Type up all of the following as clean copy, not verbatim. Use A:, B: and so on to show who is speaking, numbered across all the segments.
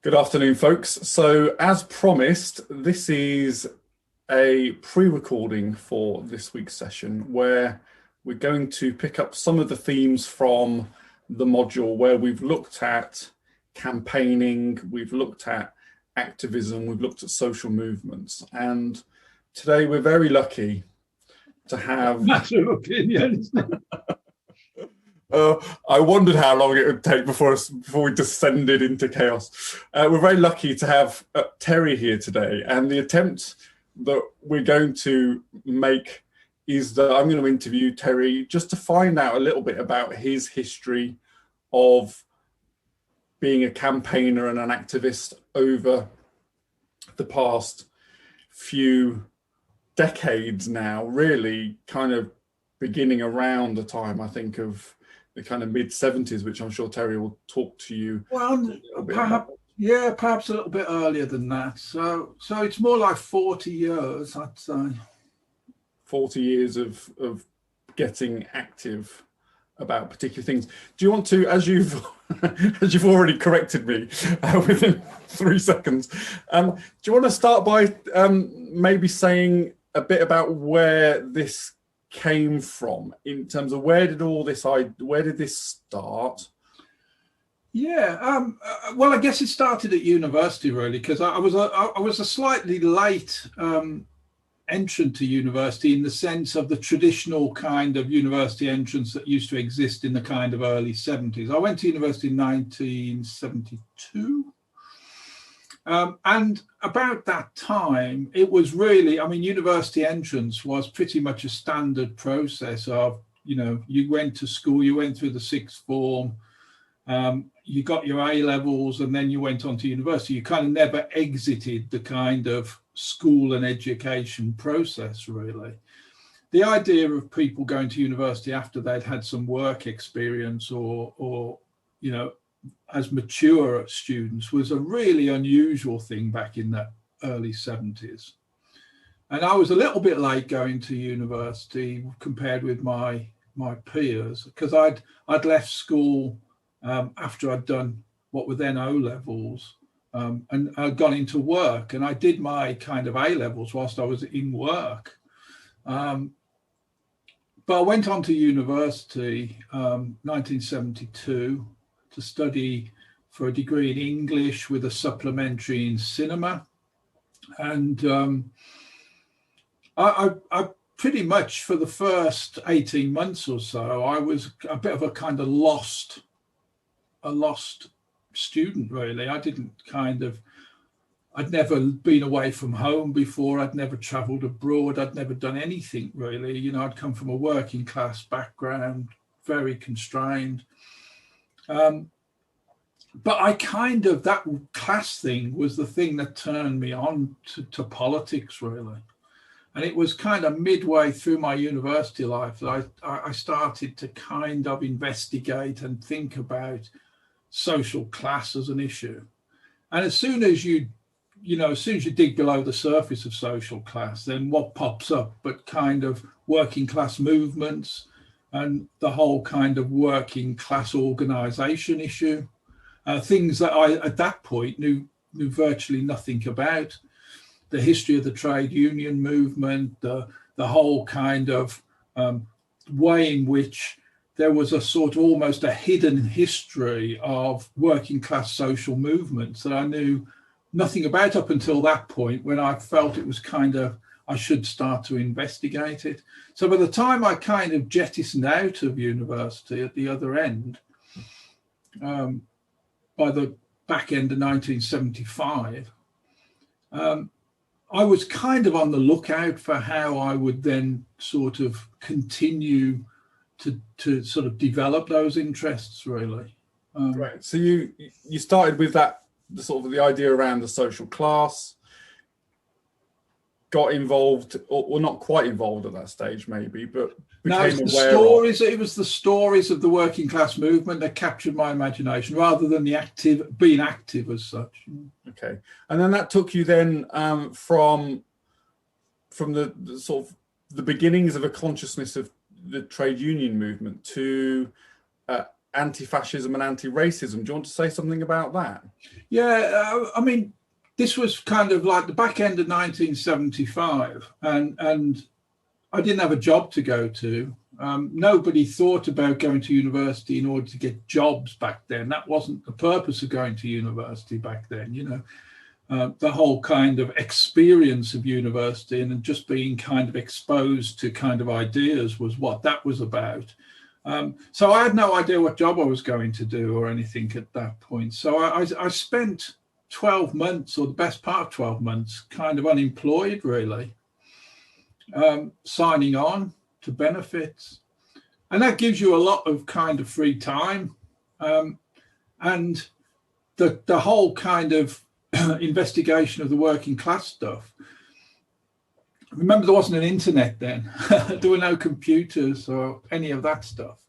A: Good afternoon, folks. So, as promised, this is a pre-recording for this week's session where we're going to pick up some of the themes from the module where we've looked at campaigning, we've looked at activism, we've looked at social movements. And today we're very lucky to have...
B: Matter of opinion.
A: I wondered how long it would take before we descended into chaos. We're very lucky to have Terry here today, and the attempt that we're going to make is that I'm going to interview Terry just to find out a little bit about his history of being a campaigner and an activist over the past few decades now, really kind of beginning around the time, I think, of the kind of mid-70s, which I'm sure Terry will talk to you.
B: Well, perhaps a little bit earlier than that. So it's more like 40 years, I'd say. 40
A: years of getting active about particular things. Do you want to, as you've already corrected me within 3 seconds, do you want to start by maybe saying a bit about where this came from in terms of where did this start?
B: Yeah, well, I guess it started at university really, because I was a slightly late entrant to university in the sense of the traditional kind of university entrance that used to exist in the kind of early 70s. I went to university in 1972. And about that time, it was really, university entrance was pretty much a standard process of, you went to school, you went through the sixth form, you got your A levels, and then you went on to university. You kind of never exited the kind of school and education process, really. The idea of people going to university after they'd had some work experience or as mature students was a really unusual thing back in the early 70s. And I was a little bit late going to university compared with my peers, because I'd left school after I'd done what were then O levels, and I'd gone into work, and I did my kind of A levels whilst I was in work. But I went on to university 1972 to study for a degree in English with a supplementary in cinema. And I pretty much, for the first 18 months or so, I was a bit of a kind of lost student, really. I'd never been away from home before. I'd never traveled abroad. I'd never done anything, really. I'd come from a working class background, very constrained. But that class thing was the thing that turned me on to politics, really. And it was kind of midway through my university life that I started to kind of investigate and think about social class as an issue. And as soon as you dig below the surface of social class, then what pops up but kind of working class movements and the whole kind of working class organization issue. Things that I, at that point, knew virtually nothing about. The history of the trade union movement, the whole kind of way in which there was a sort of almost a hidden history of working class social movements that I knew nothing about up until that point, when I felt it was I should start to investigate it. So by the time I kind of jettisoned out of university at the other end, by the back end of 1975, I was kind of on the lookout for how I would then sort of continue to sort of develop those interests, really.
A: Right. So you started with that, the idea around the social class, got involved, or not quite involved at that stage, maybe, but became aware of.
B: It was the stories of the working class movement that captured my imagination, rather than being active as such.
A: Okay, and then that took you then from the sort of the beginnings of a consciousness of the trade union movement to anti-fascism and anti-racism. Do you want to say something about that?
B: Yeah, I mean, this was kind of like the back end of 1975, and I didn't have a job to go to. Nobody thought about going to university in order to get jobs back then. That wasn't the purpose of going to university back then, you know. The whole kind of experience of university and just being kind of exposed to kind of ideas was what that was about. So I had no idea what job I was going to do or anything at that point. So I spent 12 months, or the best part of 12 months, kind of unemployed, really, signing on to benefits. And that gives you a lot of kind of free time. And the whole kind of investigation of the working class stuff. Remember, there wasn't an internet then. There were no computers or any of that stuff.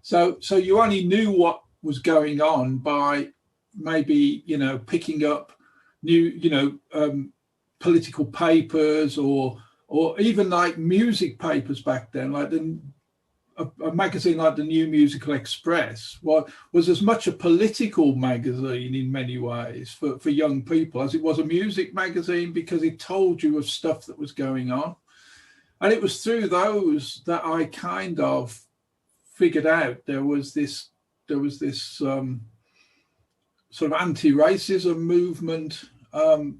B: So you only knew what was going on by maybe, you know, picking up new, you know, political papers or even like music papers back then, like a magazine like the New Musical Express was as much a political magazine in many ways for young people as it was a music magazine, because it told you of stuff that was going on. And it was through those that I kind of figured out there was this sort of anti-racism movement, and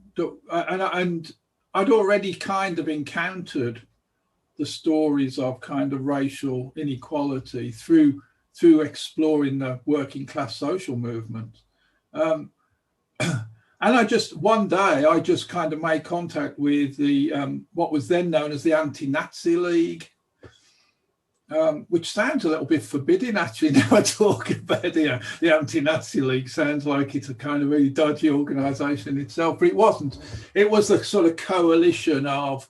B: I'd already kind of encountered the stories of kind of racial inequality through exploring the working class social movement. And one day I just kind of made contact with the what was then known as the Anti-Nazi League, which sounds a little bit forbidding actually. Now I talk about the Anti-Nazi League, sounds like it's a kind of really dodgy organisation in itself, but it wasn't. It was a sort of coalition of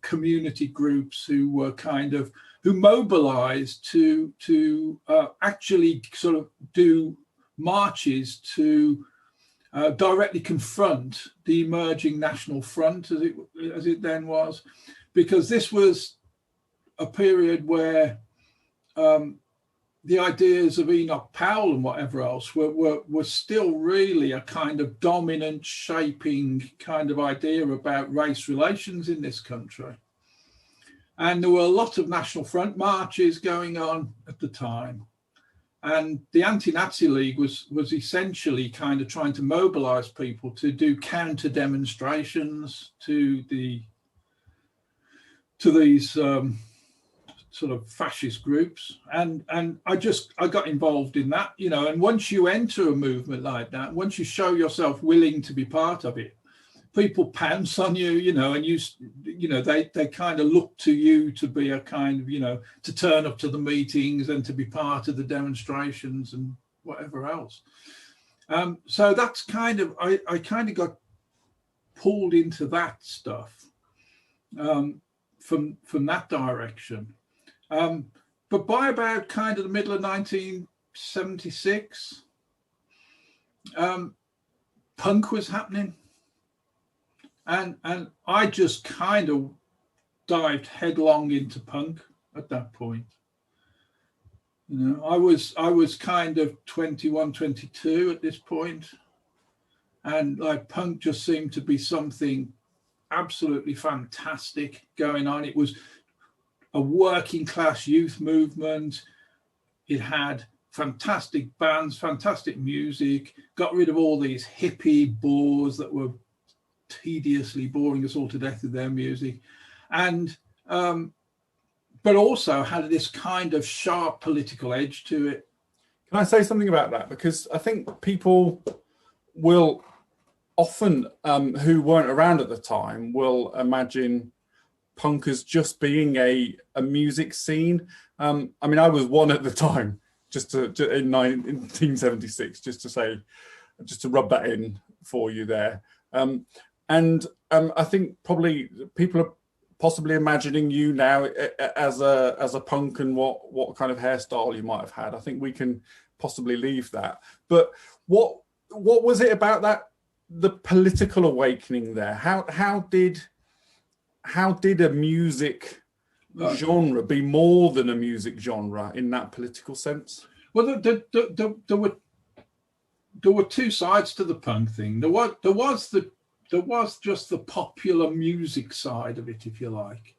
B: community groups who were who mobilized to actually sort of do marches to directly confront the emerging National Front, as it then was, because this was a period where the ideas of Enoch Powell and whatever else were still really a kind of dominant shaping kind of idea about race relations in this country. And there were a lot of National Front marches going on at the time. And the Anti-Nazi League was essentially kind of trying to mobilize people to do counter demonstrations to these sort of fascist groups, and I got involved in that, you know. And once you enter a movement like that, once you show yourself willing to be part of it, people pounce on you, you know, and you know they kind of look to you to be a kind of, you know, to turn up to the meetings and to be part of the demonstrations and whatever else. So that's kind of I kind of got pulled into that stuff from that direction. But by about kind of the middle of 1976, punk was happening. And I just kind of dived headlong into punk at that point. You know, I was kind of 21, 22 at this point. And like punk just seemed to be something absolutely fantastic going on. It was a working class youth movement. It had fantastic bands, fantastic music, got rid of all these hippie bores that were tediously boring us all to death with their music. And but also had this kind of sharp political edge to it.
A: Can I say something about that? Because I think people will often, who weren't around at the time, will imagine punk as just being a music scene. I mean, I was one at the time, in 1976, just to rub that in for you there. And I think probably people are possibly imagining you now as a punk and what kind of hairstyle you might have had. I think we can possibly leave that. But what was it about that, the political awakening there? How did a music genre be more than a music genre in that political sense?
B: Well, there were two sides to the punk thing. There was just the popular music side of it, if you like.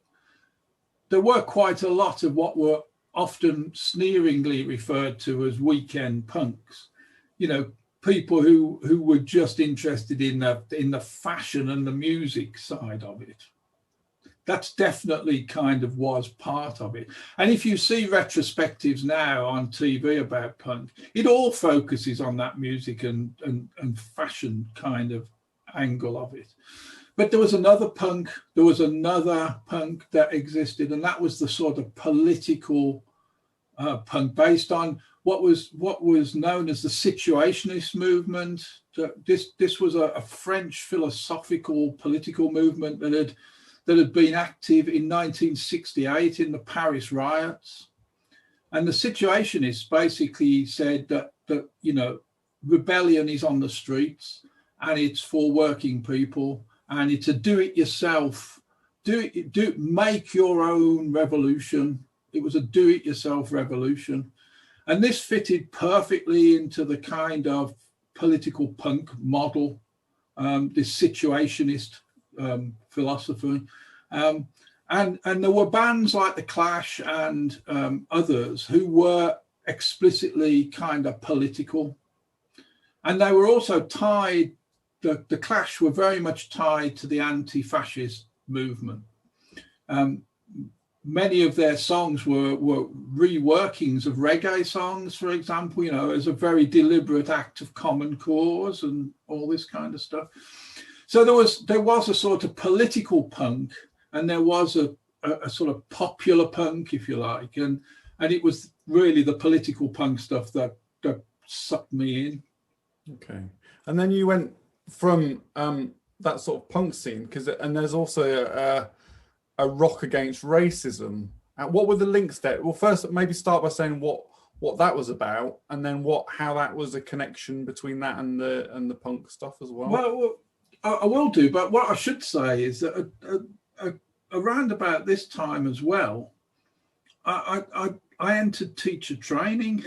B: There were quite a lot of what were often sneeringly referred to as weekend punks. You know, people who were just interested in the fashion and the music side of it. That's definitely kind of was part of it. And if you see retrospectives now on TV about punk, it all focuses on that music and fashion kind of angle of it. But there was another punk that existed, and that was the sort of political punk based on what was known as the situationist movement. This was a French philosophical political movement that had been active in 1968 in the Paris riots. And the situationists basically said that you know, rebellion is on the streets and it's for working people, and it's a do-it-yourself, make your own revolution. It was a do-it-yourself revolution. And this fitted perfectly into the kind of political punk model, this situationist philosophy. And there were bands like The Clash and others who were explicitly kind of political. And they were also tied, the Clash were very much tied to the anti-fascist movement. Many of their songs were reworkings of reggae songs, for example, you know, as a very deliberate act of common cause and all this kind of stuff. So there was a sort of political punk, and there was a sort of popular punk, if you like, and it was really the political punk stuff that sucked me in.
A: Okay, and then you went from that sort of punk scene, and there's also a rock against racism. And what were the links there? Well, first maybe start by saying what that was about, and then how that was a connection between that and the punk stuff as well.
B: Well, I will do, but what I should say is that around about this time as well, I entered teacher training.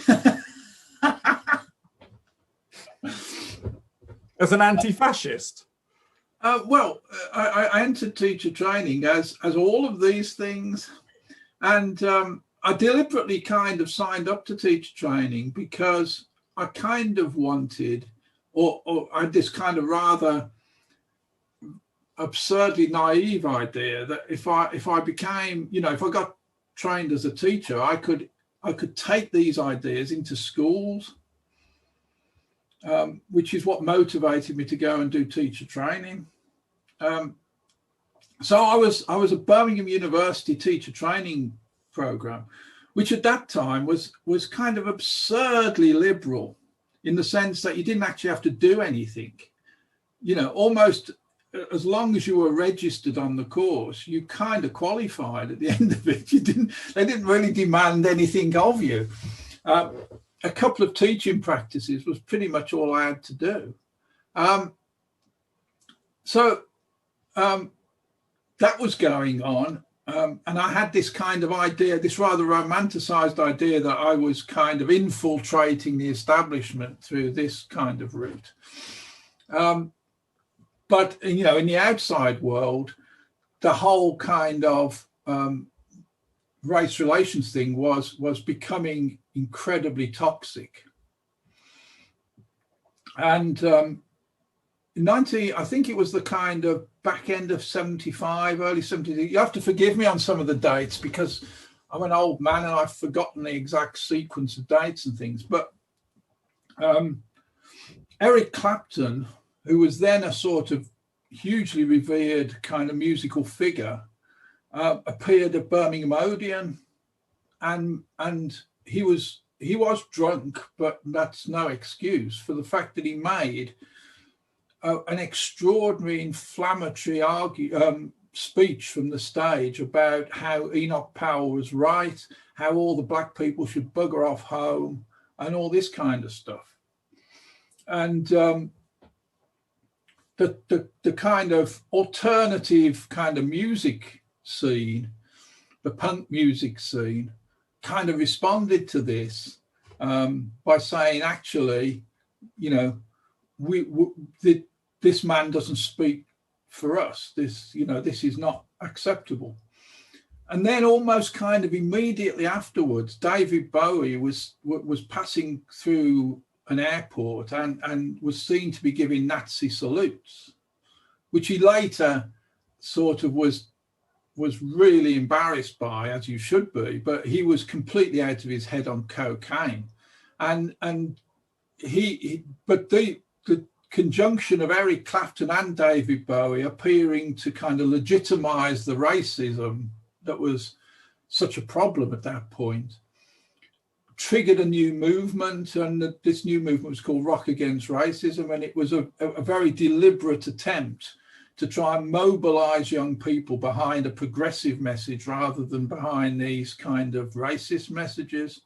A: As an anti-fascist?
B: I entered teacher training as all of these things. And I deliberately kind of signed up to teacher training because I kind of wanted, or I had this kind of rather absurdly naive idea that if I became, you know, if I got trained as a teacher, I could take these ideas into schools, which is what motivated me to go and do teacher training. So I was at Birmingham University teacher training program, which at that time was kind of absurdly liberal in the sense that you didn't actually have to do anything. You know, almost as long as you were registered on the course, you kind of qualified at the end of it. They didn't really demand anything of you. A couple of teaching practices was pretty much all I had to do. So that was going on. And I had this kind of idea, this rather romanticized idea that I was kind of infiltrating the establishment through this kind of route. But, you know, in the outside world, the whole kind of race relations thing was becoming incredibly toxic. And I think it was the kind of back end of 75, early 70s. You have to forgive me on some of the dates because I'm an old man and I've forgotten the exact sequence of dates and things. But Eric Clapton, who was then a sort of hugely revered kind of musical figure, appeared at Birmingham Odeon, and he was drunk, but that's no excuse for the fact that he made an extraordinary inflammatory speech from the stage about how Enoch Powell was right, how all the black people should bugger off home, and all this kind of stuff. And the kind of alternative kind of music scene, the punk music scene, kind of responded to this by saying, actually, you know, this man doesn't speak for us. This, you know, this is not acceptable. And then almost kind of immediately afterwards, David Bowie was passing through an airport and was seen to be giving Nazi salutes, which he later sort of was really embarrassed by, as you should be, but he was completely out of his head on cocaine. And the conjunction of Eric Clapton and David Bowie appearing to kind of legitimize the racism that was such a problem at that point triggered a new movement, and this new movement was called Rock Against Racism, and it was a very deliberate attempt to try and mobilize young people behind a progressive message rather than behind these kind of racist messages.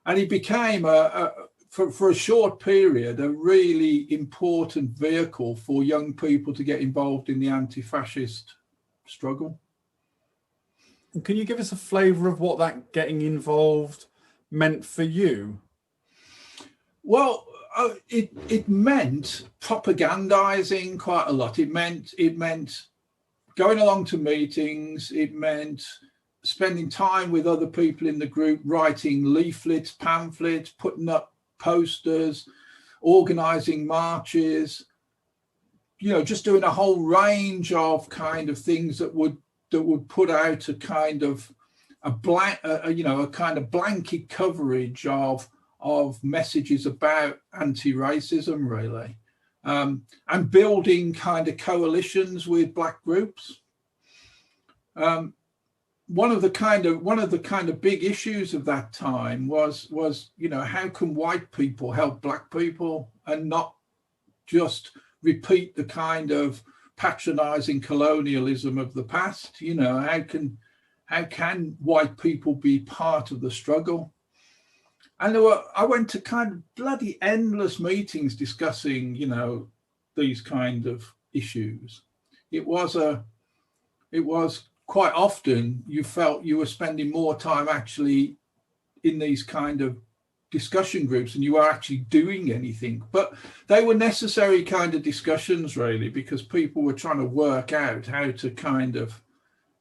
B: And it became, for a short period, a really important vehicle for young people to get involved in the anti-fascist struggle.
A: And can you give us a flavour of what that getting involved meant for you?
B: Well, it meant propagandizing quite a lot. It meant going along to meetings. It meant spending time with other people in the group, writing leaflets, pamphlets, putting up posters, organizing marches, you know, just doing a whole range of kind of things that would put out a kind of a kind of blanket coverage of messages about anti-racism, really, and building kind of coalitions with Black groups. One of the kind of big issues of that time was you know, how can white people help Black people and not just repeat the kind of patronizing colonialism of the past? You know, how can white people be part of the struggle? And I went to kind of bloody endless meetings discussing, you know, these kind of issues. It was quite often you felt you were spending more time actually in these kind of discussion groups than you were actually doing anything. But they were necessary kind of discussions, really, because people were trying to work out how to kind of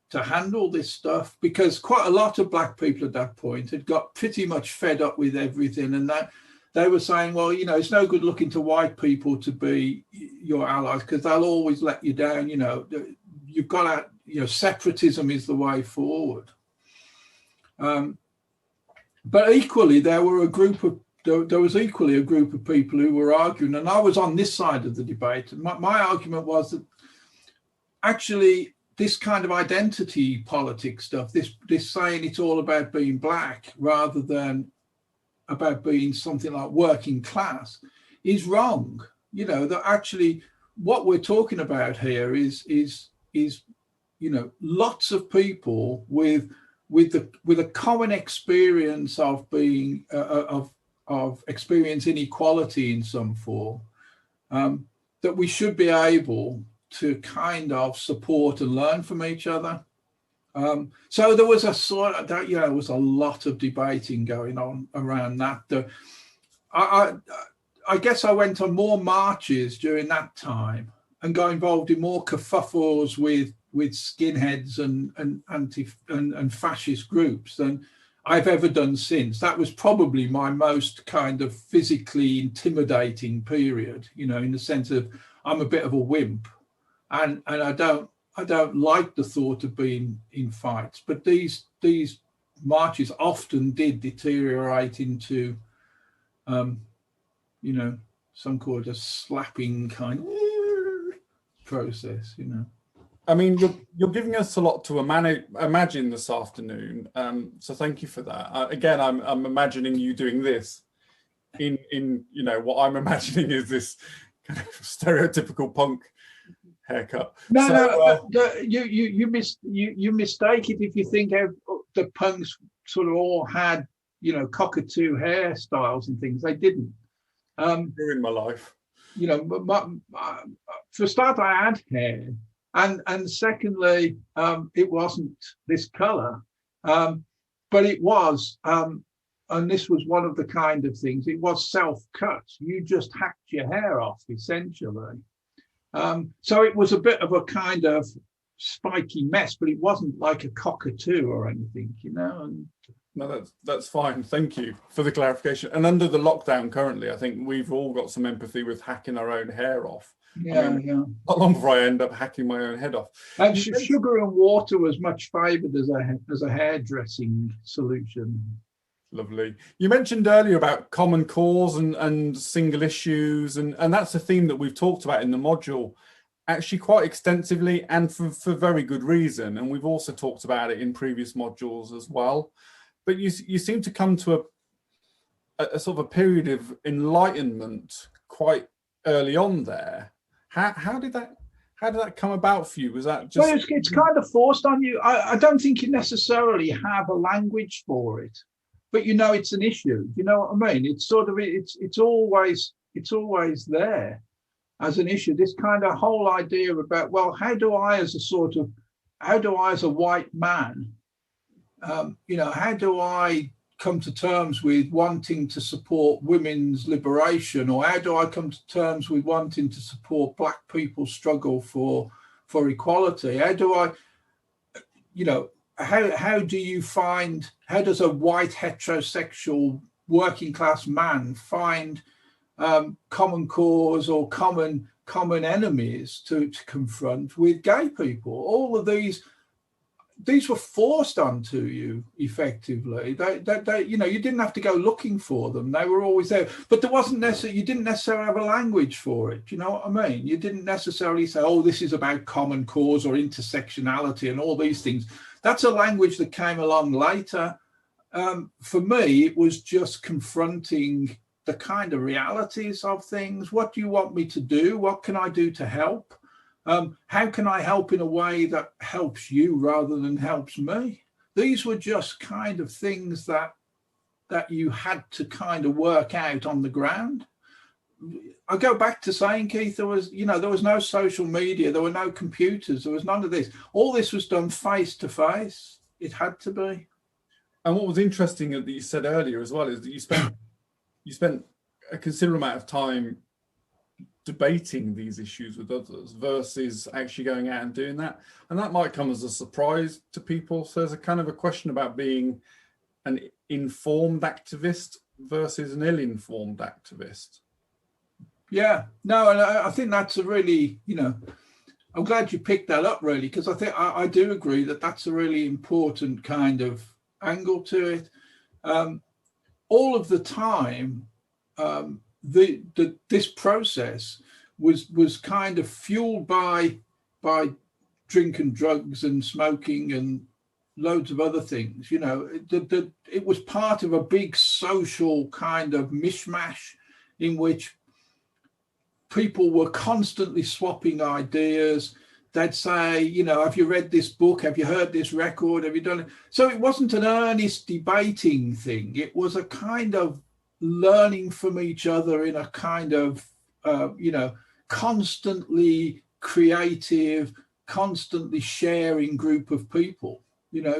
B: to handle this stuff, because quite a lot of Black people at that point had got pretty much fed up with everything, and that they were saying, well, you know, it's no good looking to white people to be your allies because they'll always let you down. You know, you've got to, you know, separatism is the way forward. But equally, there was equally a group of people who were arguing, and I was on this side of the debate. My argument was that actually this kind of identity politics stuff, this saying it's all about being Black rather than about being something like working class, is wrong. You know, that actually what we're talking about here is you know, lots of people with a common experience of being of experience inequality in some form, that we should be able to kind of support and learn from each other. So there was a sort of that, you know, there was a lot of debating going on around that. I guess I went on more marches during that time and got involved in more kerfuffles with skinheads and fascist groups than I've ever done since. That was probably my most kind of physically intimidating period, you know, in the sense of I'm a bit of a wimp, and I don't like the thought of being in fights. But these marches often did deteriorate into, you know, some kind of slapping kind of process, you know.
A: I mean, you're giving us a lot to imagine this afternoon. So thank you for that. Again, I'm imagining you doing this in you know, what I'm imagining is this kind of stereotypical punk haircut.
B: No, you mistake it if you think the punks sort of all had, you know, cockatoo hairstyles and things. They didn't.
A: Ruined my life.
B: You know, for a start, I had hair. And secondly, it wasn't this color, but it was and this was one of the kind of things, it was self-cut. You just hacked your hair off, essentially. So it was a bit of a kind of spiky mess, but it wasn't like a cockatoo or anything, you know. And
A: no, that's fine. Thank you for the clarification. And under the lockdown currently, I think we've all got some empathy with hacking our own hair off.
B: Yeah, I mean, yeah.
A: Not long before I end up hacking my own head off.
B: And sugar and water was much favoured as a hairdressing solution.
A: Lovely. You mentioned earlier about common cause and single issues, and that's a theme that we've talked about in the module actually quite extensively, and for very good reason. And we've also talked about it in previous modules as well. But you seem to come to a sort of a period of enlightenment quite early on there. How did that come about for you? Was that just...
B: Well, it's kind of forced on you. I don't think you necessarily have a language for it, but you know it's an issue. You know what I mean? It's sort of it's always there as an issue. This kind of whole idea about, well, how do I as a white man, how do I come to terms with wanting to support women's liberation, or how do I come to terms with wanting to support Black people's struggle for equality? How do I, how does a white heterosexual working class man find common cause or common enemies to confront with gay people? All of these were forced onto you effectively. They you didn't have to go looking for them. They were always there, but you didn't necessarily have a language for it. You know what I mean? You didn't necessarily say, oh, this is about common cause or intersectionality and all these things. That's a language that came along later. For me, it was just confronting the kind of realities of things. What do you want me to do? What can I do to help? How can I help in a way that helps you rather than helps me? These were just kind of things that you had to kind of work out on the ground. I go back to saying, Keith, there was no social media, there were no computers, there was none of this. All this was done face to face. It had to be.
A: And what was interesting that you said earlier as well is that you spent a considerable amount of time debating these issues with others versus actually going out and doing that. And that might come as a surprise to people. So there's a kind of a question about being an informed activist versus an ill-informed activist.
B: Yeah, no, and I think that's a really, I'm glad you picked that up really, because I think I do agree that that's a really important kind of angle to it. All of the time, this process was kind of fueled by drink and drugs and smoking and loads of other things. It was part of a big social kind of mishmash in which people were constantly swapping ideas. They'd say, have you read this book? Have you heard this record? Have you done it? So it wasn't an earnest debating thing. It was a kind of learning from each other in a kind of, constantly creative, constantly sharing group of people,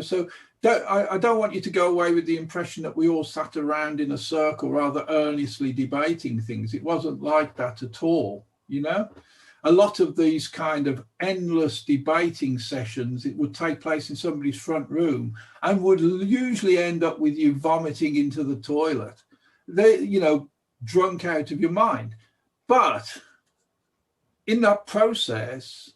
B: So I don't want you to go away with the impression that we all sat around in a circle rather earnestly debating things. It wasn't like that at all, A lot of these kind of endless debating sessions, it would take place in somebody's front room and would usually end up with you vomiting into the toilet. Drunk out of your mind. But in that process,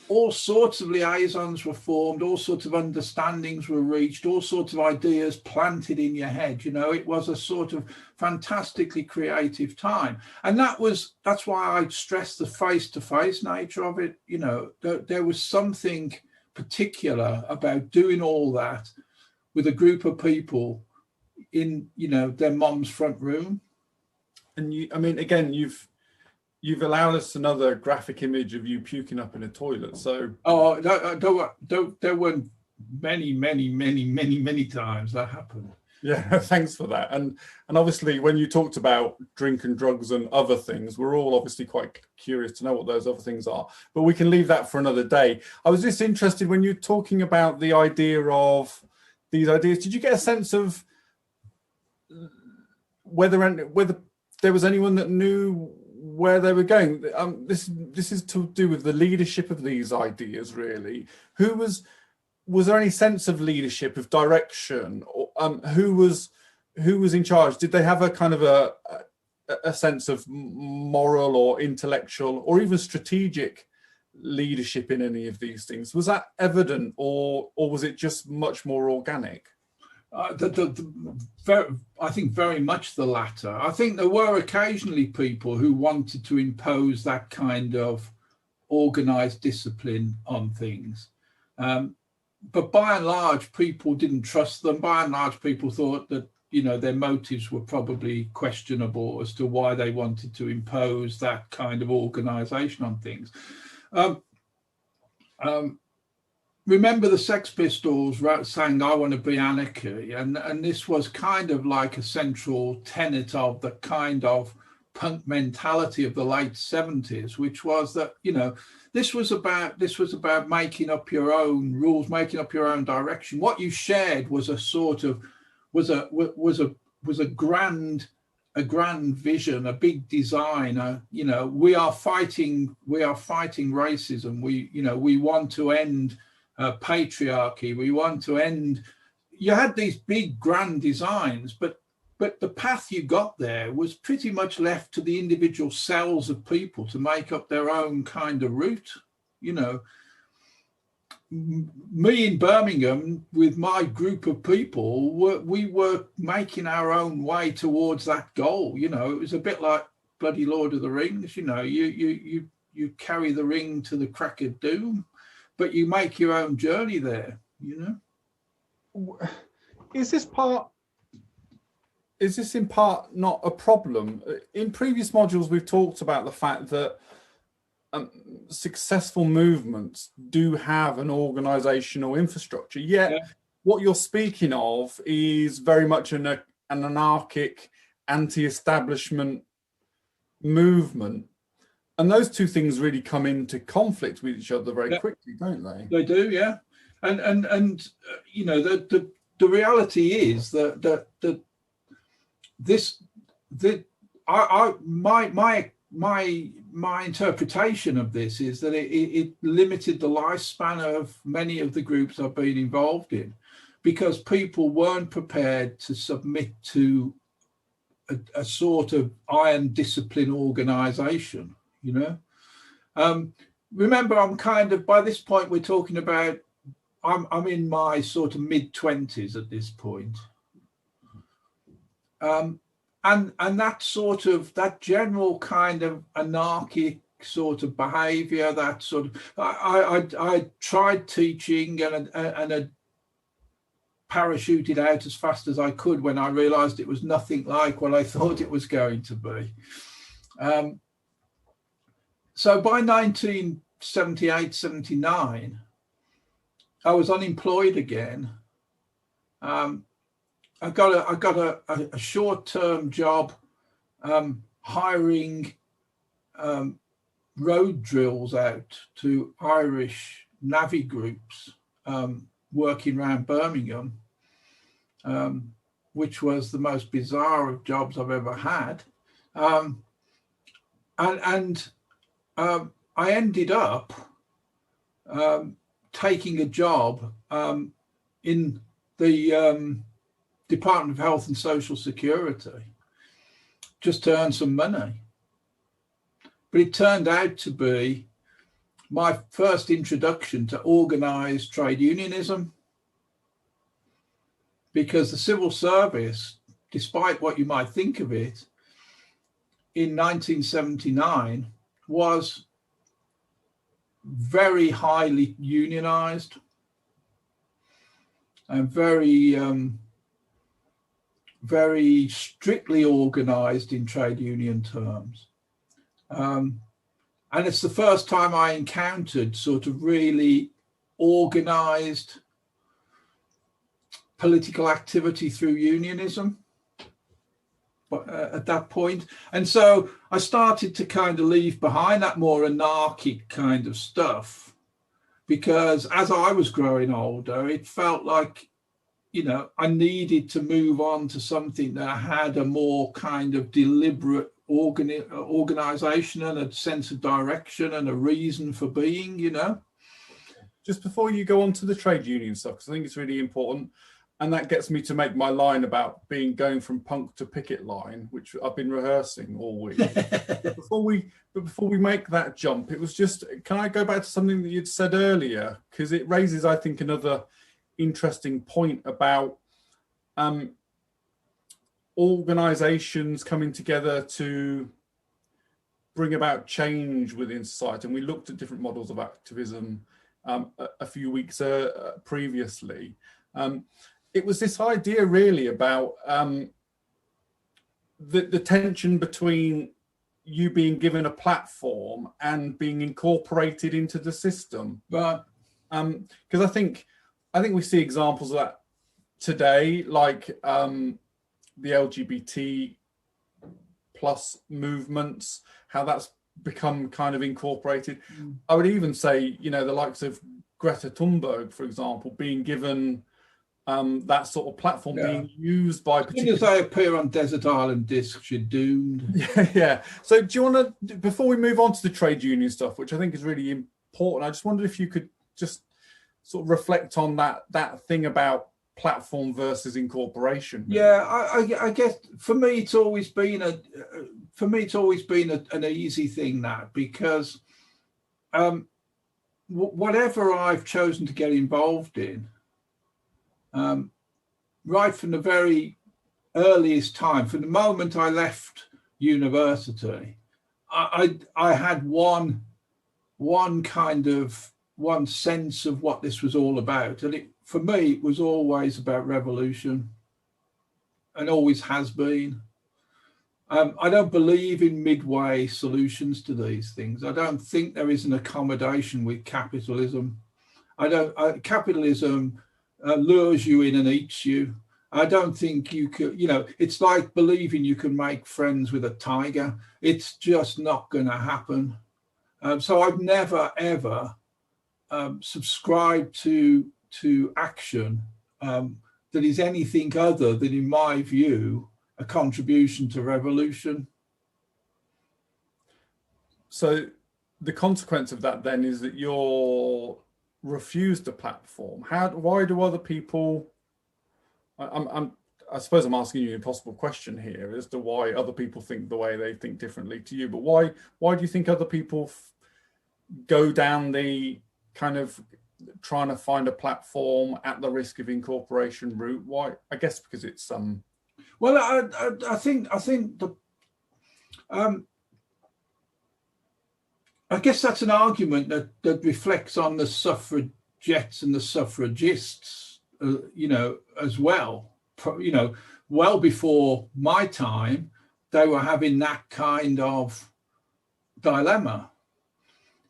B: all sorts of liaisons were formed, all sorts of understandings were reached, all sorts of ideas planted in your head. It was a sort of fantastically creative time. And that's why I stress the face-to-face nature of it. There was something particular about doing all that with a group of people in their mom's front room.
A: And you've allowed us another graphic image of you puking up in a toilet. So there weren't many times that happened. Yeah, thanks for that. And obviously when you talked about drink and drugs and other things, we're all obviously quite curious to know what those other things are, but we can leave that for another day. I was just interested when you're talking about the idea of these ideas, did you get a sense of whether there was anyone that knew where they were going. This is to do with the leadership of these ideas, really. Was there any sense of leadership, of direction, or who was in charge? Did they have a kind of a sense of moral or intellectual or even strategic leadership in any of these things? Was that evident, or was it just much more organic?
B: I think very much the latter. I think there were occasionally people who wanted to impose that kind of organized discipline on things. But by and large, people didn't trust them. By and large, people thought that, their motives were probably questionable as to why they wanted to impose that kind of organization on things. Remember the Sex Pistols sang "I Want to Be Anarchy," and this was kind of like a central tenet of the kind of punk mentality of the late 70s, which was that this was about making up your own rules, making up your own direction. What you shared was a sort of was a grand vision, a big design. We are fighting racism. We want to end patriarchy. We want to end. You had these big grand designs, but the path you got there was pretty much left to the individual cells of people to make up their own kind of route. Me in Birmingham with my group of people, we were making our own way towards that goal. It was a bit like bloody Lord of the Rings. You carry the ring to the crack of doom, but you make your own journey there.
A: Is this in part not a problem? In previous modules, we've talked about the fact that successful movements do have an organizational infrastructure, yet what you're speaking of is very much an anarchic, anti-establishment movement. And those two things really come into conflict with each other very quickly, don't they?
B: They do, yeah. And the reality is that my interpretation of this is that it limited the lifespan of many of the groups I've been involved in, because people weren't prepared to submit to a sort of iron discipline organization. Remember, I'm kind of, by this point we're talking about, I'm in my sort of mid-20s at this point. And that general kind of anarchic sort of behavior, that sort of, I tried teaching and had parachuted out as fast as I could when I realized it was nothing like what I thought it was going to be. So by 1978, 79, I was unemployed again. I got a short-term job hiring road drills out to Irish Navy groups working around Birmingham, which was the most bizarre of jobs I've ever had. I ended up taking a job in the Department of Health and Social Security just to earn some money. But it turned out to be my first introduction to organized trade unionism, because the civil service, despite what you might think of it, in 1979 was very highly unionized and very strictly organized in trade union terms. And it's the first time I encountered sort of really organized political activity through unionism at that point. And so I started to kind of leave behind that more anarchic kind of stuff, because as I was growing older, it felt like I needed to move on to something that had a more kind of deliberate organization and a sense of direction and a reason for being,
A: Just before you go on to the trade union stuff, because I think it's really important, and that gets me to make my line about going from punk to picket line, which I've been rehearsing all week. before we make that jump, it was just, can I go back to something that you'd said earlier? Because it raises, I think, another interesting point about organizations coming together to bring about change within society. And we looked at different models of activism a few weeks previously. It was this idea really about the tension between you being given a platform and being incorporated into the system.
B: Right.
A: Because I think we see examples of that today, like the LGBT plus movements, how that's become kind of incorporated. I would even say, the likes of Greta Thunberg, for example, being given that sort of platform, being used by
B: particular... As soon as they appear on Desert Island Discs, you're doomed.
A: Yeah. So do you want to, before we move on to the trade union stuff, which I think is really important, I just wondered if you could just sort of reflect on that thing about platform versus incorporation. Really.
B: Yeah, I guess for me it's always been an easy thing, that, because whatever I've chosen to get involved in, right from the very earliest time, from the moment I left university, I had one sense of what this was all about, and for me it was always about revolution, and always has been. I don't believe in midway solutions to these things. I don't think there is an accommodation with capitalism. Capitalism lures you in and eats you. I don't think you could, it's like believing you can make friends with a tiger. It's just not going to happen. So I've never, ever subscribed to action that is anything other than, in my view, a contribution to revolution.
A: So the consequence of that then is that you're refused a platform. Why do other people? I suppose I'm asking you an impossible question here as to why other people think the way they think differently to you. But why do you think other people go down the kind of trying to find a platform at the risk of incorporation route? Why? I guess because it's
B: Well, I think the I guess that's an argument that reflects on the suffragettes and the suffragists, as well. Well before my time, they were having that kind of dilemma.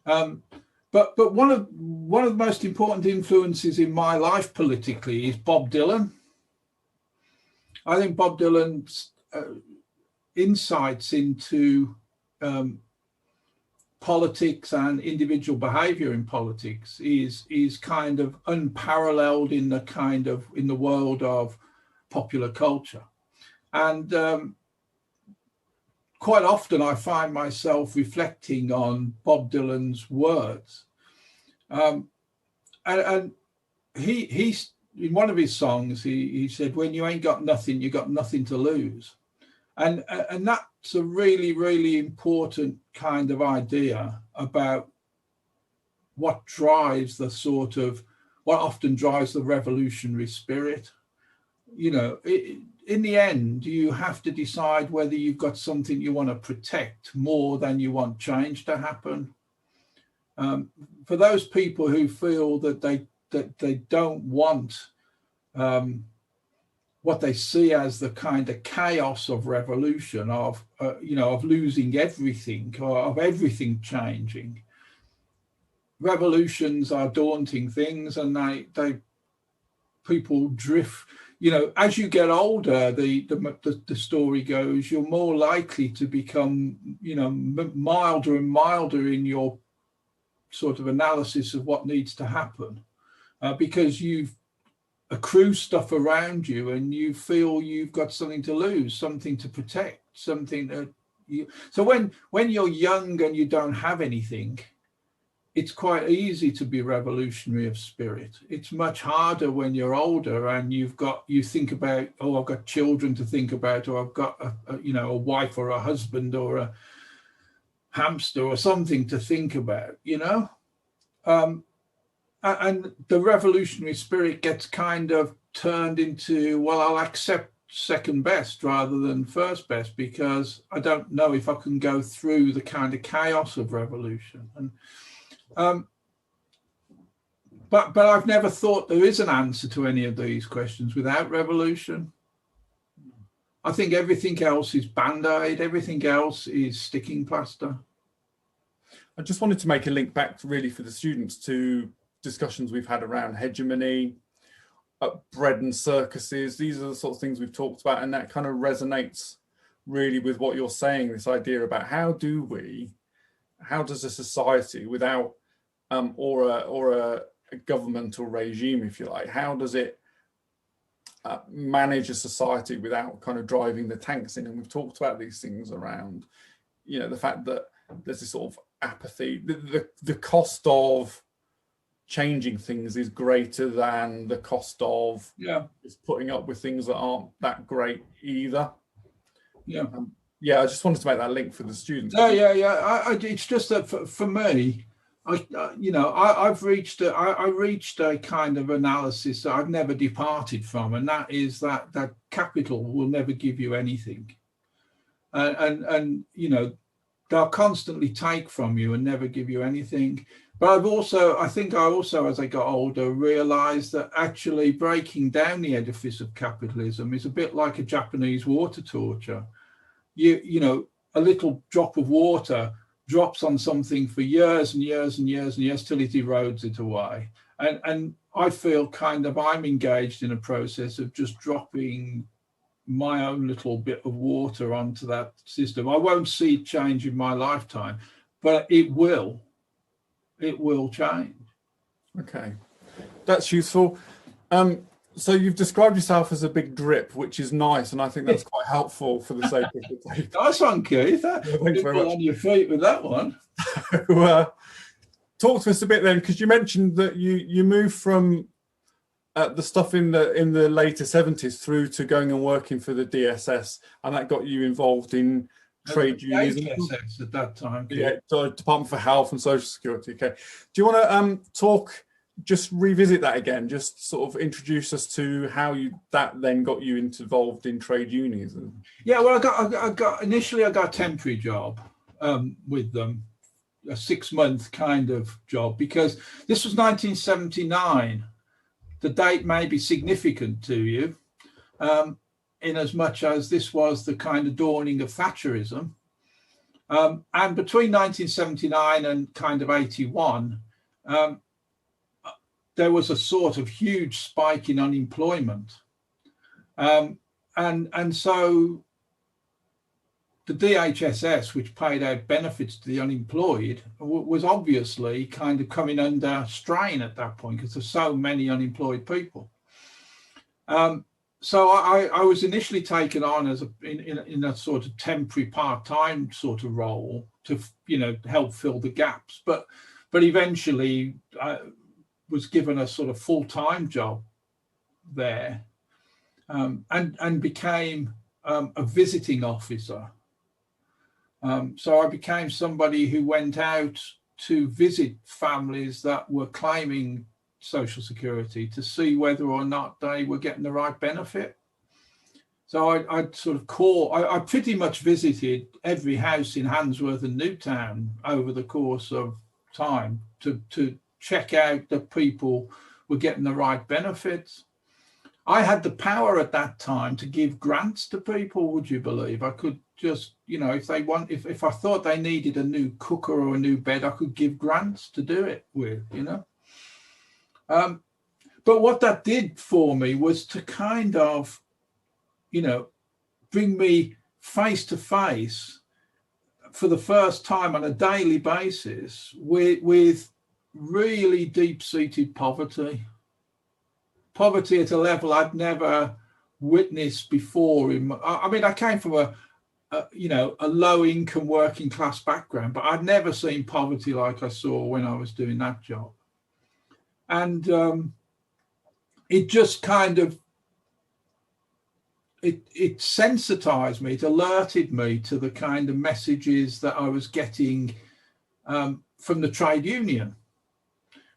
B: But one of the most important influences in my life politically is Bob Dylan. I think Bob Dylan's insights into politics and individual behavior in politics is kind of unparalleled in the world of popular culture. And quite often I find myself reflecting on Bob Dylan's words. And he's in one of his songs, he said, "When you ain't got nothing, you got nothing to lose." And that's a really, really important kind of idea about what often drives the revolutionary spirit. In the end, you have to decide whether you've got something you want to protect more than you want change to happen. For those people who feel that they don't want what they see as the kind of chaos of revolution, of losing everything, or of everything changing. Revolutions are daunting things, and people drift. As you get older, the story goes, you're more likely to become, milder and milder in your sort of analysis of what needs to happen, because you've accrue stuff around you, and you feel you've got something to lose, something to protect, something that you. So when you're young and you don't have anything, it's quite easy to be revolutionary of spirit. It's much harder when you're older and you think about, oh, I've got children to think about, or I've got a wife or a husband or a hamster or something to think about, and the revolutionary spirit gets kind of turned into, well, I'll accept second best rather than first best, because I don't know if I can go through the kind of chaos of revolution. And but I've never thought there is an answer to any of these questions without revolution. I think everything else is Band-Aid, everything else is sticking plaster.
A: I just wanted to make a link back really for the students to discussions we've had around hegemony, bread and circuses. These are the sort of things we've talked about, and that kind of resonates really with what you're saying, this idea about how does a society without or a governmental regime, if you like, how does it manage a society without kind of driving the tanks in? And we've talked about these things around, the fact that there's this sort of apathy. The cost of changing things is greater than the cost of just putting up with things that aren't that great either. I just wanted to make that link for the students.
B: It's just that for me, I reached a kind of analysis that I've never departed from, and that is that capital will never give you anything, and they'll constantly take from you and never give you anything. But I think as I got older, realized that actually breaking down the edifice of capitalism is a bit like a Japanese water torture. A little drop of water drops on something for years and years and years and years till it erodes it away. And I feel kind of I'm engaged in a process of just dropping my own little bit of water onto that system. I won't see it change in my lifetime, but it will change.
A: Okay, that's useful. So you've described yourself as a big drip, which is nice, and I think that's quite helpful for the sake of the tape.
B: Nice one, Keith. Thanks very much. On your feet with that one.
A: Talk to us a bit then, because you mentioned that you moved from the stuff in the later 70s through to going and working for the DSS, and that got you involved in trade unions
B: at that time.
A: Yeah, Department for Health and Social Security. Okay, do you want to just revisit that again? Just sort of introduce us to how that then got you involved in trade unionism.
B: Yeah, well, I got initially a temporary job with them, a 6-month kind of job, because this was 1979. The date may be significant to you, in as much as this was the kind of dawning of Thatcherism. And between 1979 and kind of 81, there was a sort of huge spike in unemployment. And so the DHSS, which paid out benefits to the unemployed, was obviously kind of coming under strain at that point because there's so many unemployed people. So I was initially taken on as in a sort of temporary part-time sort of role to help fill the gaps, but eventually I was given a sort of full-time job there, and became a visiting officer. So I became somebody who went out to visit families that were claiming Social Security to see whether or not they were getting the right benefit. So I'd sort of I pretty much visited every house in Handsworth and Newtown over the course of time to check out that people were getting the right benefits. I had the power at that time to give grants to people, would you believe? I could just, if I thought they needed a new cooker or a new bed, I could give grants to do it with, But what that did for me was to kind of, bring me face to face for the first time on a daily basis with really deep-seated poverty. poverty at a level I'd never witnessed before. I mean, I came from a low income working class background, but I'd never seen poverty like I saw when I was doing that job. And it just kind of, it sensitized me, it alerted me to the kind of messages that I was getting from the trade union.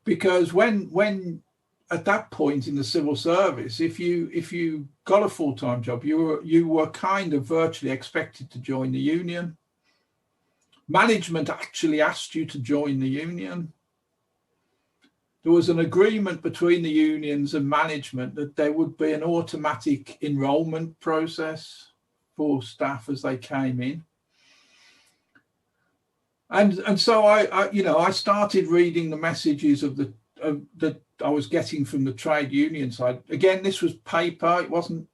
B: Because when at that point in the civil service, if you got a full-time job, you were kind of virtually expected to join the union. Management actually asked you to join the union. There was an agreement between the unions and management that there would be an automatic enrolment process for staff as they came in. And so I started reading the messages that I was getting from the trade union side. Again, this was paper. It wasn't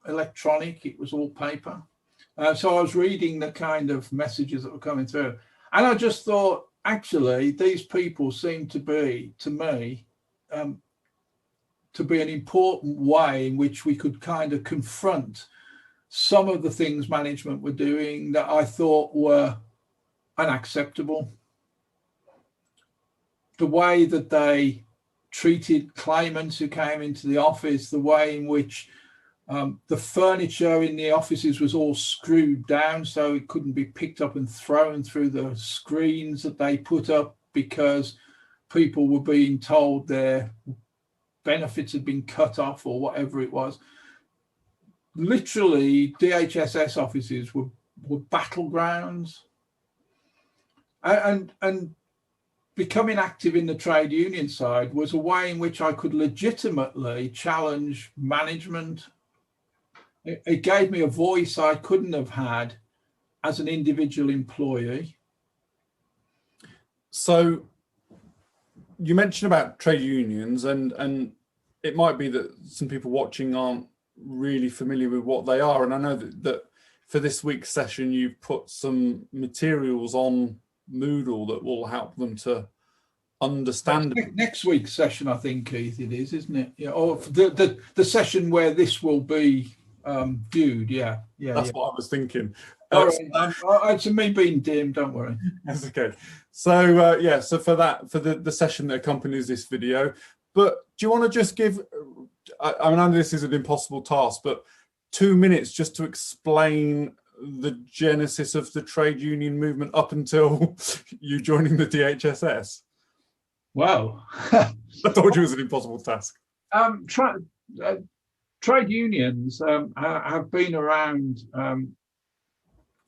B: electronic. It was all paper. So I was reading the kind of messages that were coming through. And I just thought, actually, these people seem to be, to me, to be an important way in which we could kind of confront some of the things management were doing that I thought were unacceptable. The way that they treated claimants who came into the office, the way in which the furniture in the offices was all screwed down so it couldn't be picked up and thrown through the screens that they put up because people were being told their benefits had been cut off or whatever it was. Literally, DHSS offices were battlegrounds. And becoming active in the trade union side was a way in which I could legitimately challenge management. It gave me a voice I couldn't have had as an individual employee.
A: So you mentioned about trade unions, and it might be that some people watching aren't really familiar with what they are. And I know that for this week's session, you've put some materials on Moodle that will help them to understand.
B: Next week's session, I think, Keith, it is, isn't it? Yeah, or the session where this will be viewed. Yeah.
A: That's what I was thinking.
B: It's me being dim, don't worry.
A: That's okay. So so for the session that accompanies this video, but do you want to just give, I mean, I know this is an impossible task, but 2 minutes just to explain the genesis of the trade union movement up until you joining the DHSS?
B: Wow.
A: I told you it was an impossible task.
B: Trade unions have been around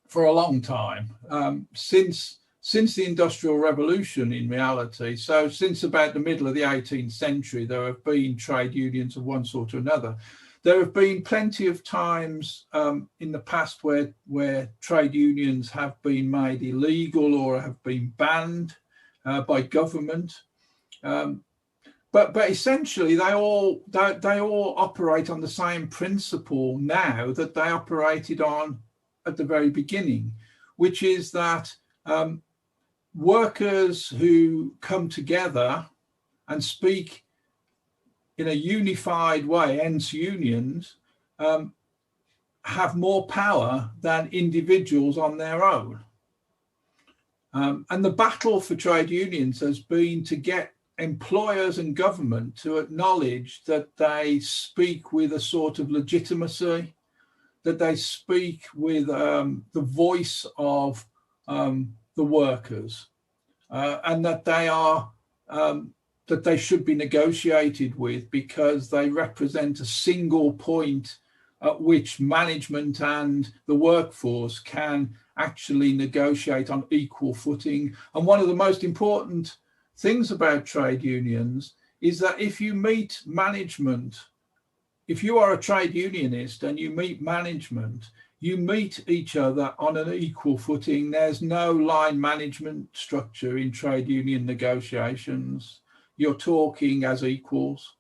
B: for a long time, since the Industrial Revolution in reality. So since about the middle of the 18th century, there have been trade unions of one sort or another. There have been plenty of times in the past where trade unions have been made illegal or have been banned by government. But essentially, they all operate on the same principle now that they operated on at the very beginning, which is that workers who come together and speak in a unified way, hence unions, have more power than individuals on their own. And the battle for trade unions has been to get employers and government to acknowledge that they speak with a sort of legitimacy, that they speak with the voice of the workers, and that they are that they should be negotiated with because they represent a single point at which management and the workforce can actually negotiate on equal footing. And one of the most important things about trade unions is that if you meet management, if you are a trade unionist and you meet management, you meet each other on an equal footing. There's no line management structure in trade union negotiations. You're talking as equals.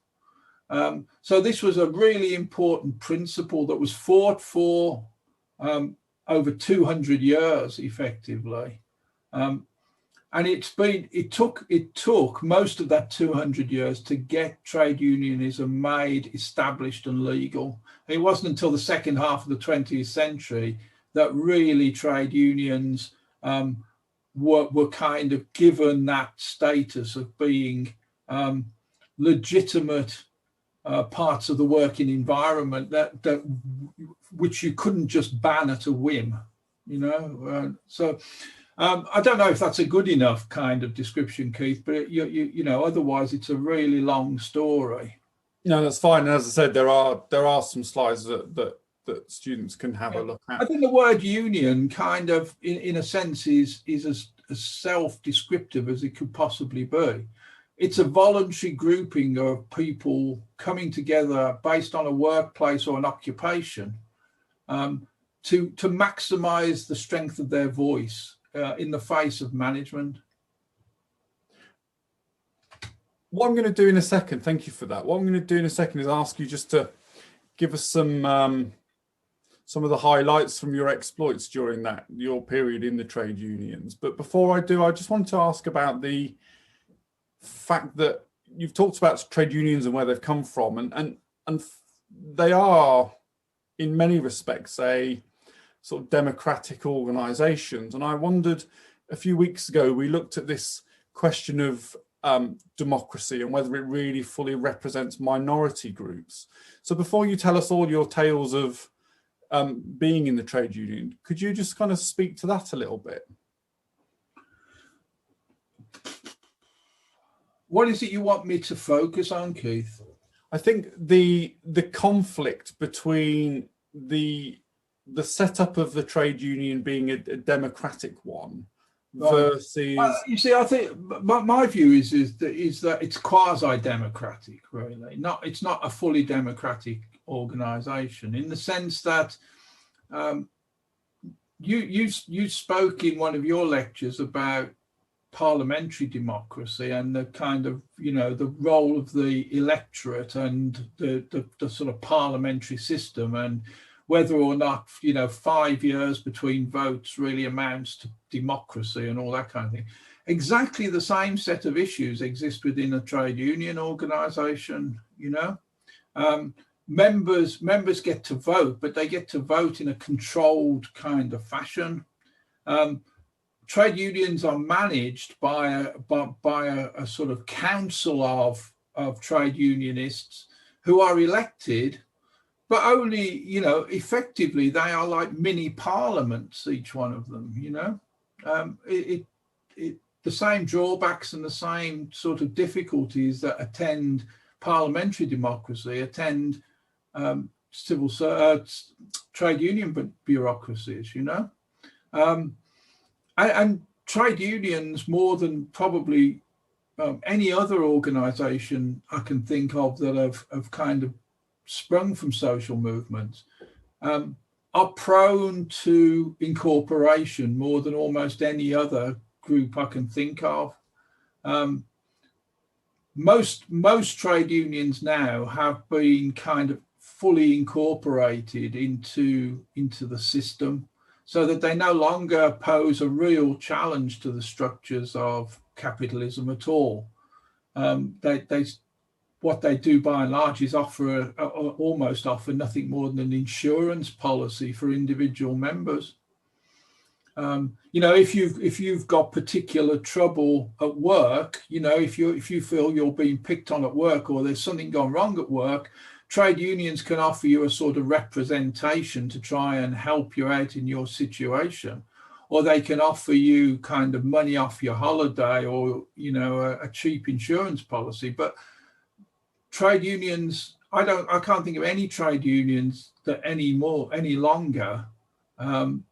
B: So this was a really important principle that was fought for over 200 years, effectively. And it took most of that 200 years to get trade unionism made, established and legal. It wasn't until the second half of the 20th century that really trade unions were kind of given that status of being legitimate parts of the working environment that which you couldn't just ban at a whim, you know. I don't know if that's a good enough kind of description, Keith, but you know, otherwise it's a really long story.
A: No, that's fine. And as I said, there are some slides that students can have a look at.
B: I think the word union kind of, in a sense, is as self-descriptive as it could possibly be. It's a voluntary grouping of people coming together based on a workplace or an occupation to maximize the strength of their voice in the face of management.
A: What I'm going to do in a second, thank you for that. What I'm going to do in a second is ask you just to give us some of the highlights from your exploits during your period in the trade unions. But before I do, I just want to ask about the fact that you've talked about trade unions and where they've come from, and they are, in many respects, a sort of democratic organisations. And I wondered, a few weeks ago, we looked at this question of democracy and whether it really fully represents minority groups. So before you tell us all your tales of being in the trade union, could you just kind of speak to that a little bit?
B: What is it you want me to focus on, Keith?
A: I think the conflict between the setup of the trade union being a democratic one versus...
B: you see, I think my view is that it's quasi-democratic, really. It's not a fully democratic organisation, in the sense that you spoke in one of your lectures about parliamentary democracy and the kind of, you know, the role of the electorate and the sort of parliamentary system, and whether or not, you know, 5 years between votes really amounts to democracy and all that kind of thing. Exactly the same set of issues exist within a trade union organisation, you know. Members get to vote, but they get to vote in a controlled kind of fashion. Trade unions are managed by a sort of council of trade unionists who are elected, but only, you know, effectively they are like mini parliaments, each one of them, you know. The same drawbacks and the same sort of difficulties that attend parliamentary democracy attend trade union bureaucracies, you know. And trade unions, more than probably any other organisation I can think of that have kind of sprung from social movements, are prone to incorporation more than almost any other group I can think of. Most trade unions now have been kind of fully incorporated into the system, so that they no longer pose a real challenge to the structures of capitalism at all. What they do by and large is almost offer nothing more than an insurance policy for individual members. You know, if you've got particular trouble at work, you know, if you feel you're being picked on at work or there's something gone wrong at work, trade unions can offer you a sort of representation to try and help you out in your situation, or they can offer you kind of money off your holiday, or, you know, a cheap insurance policy. But trade unions, I can't think of any trade unions that any longer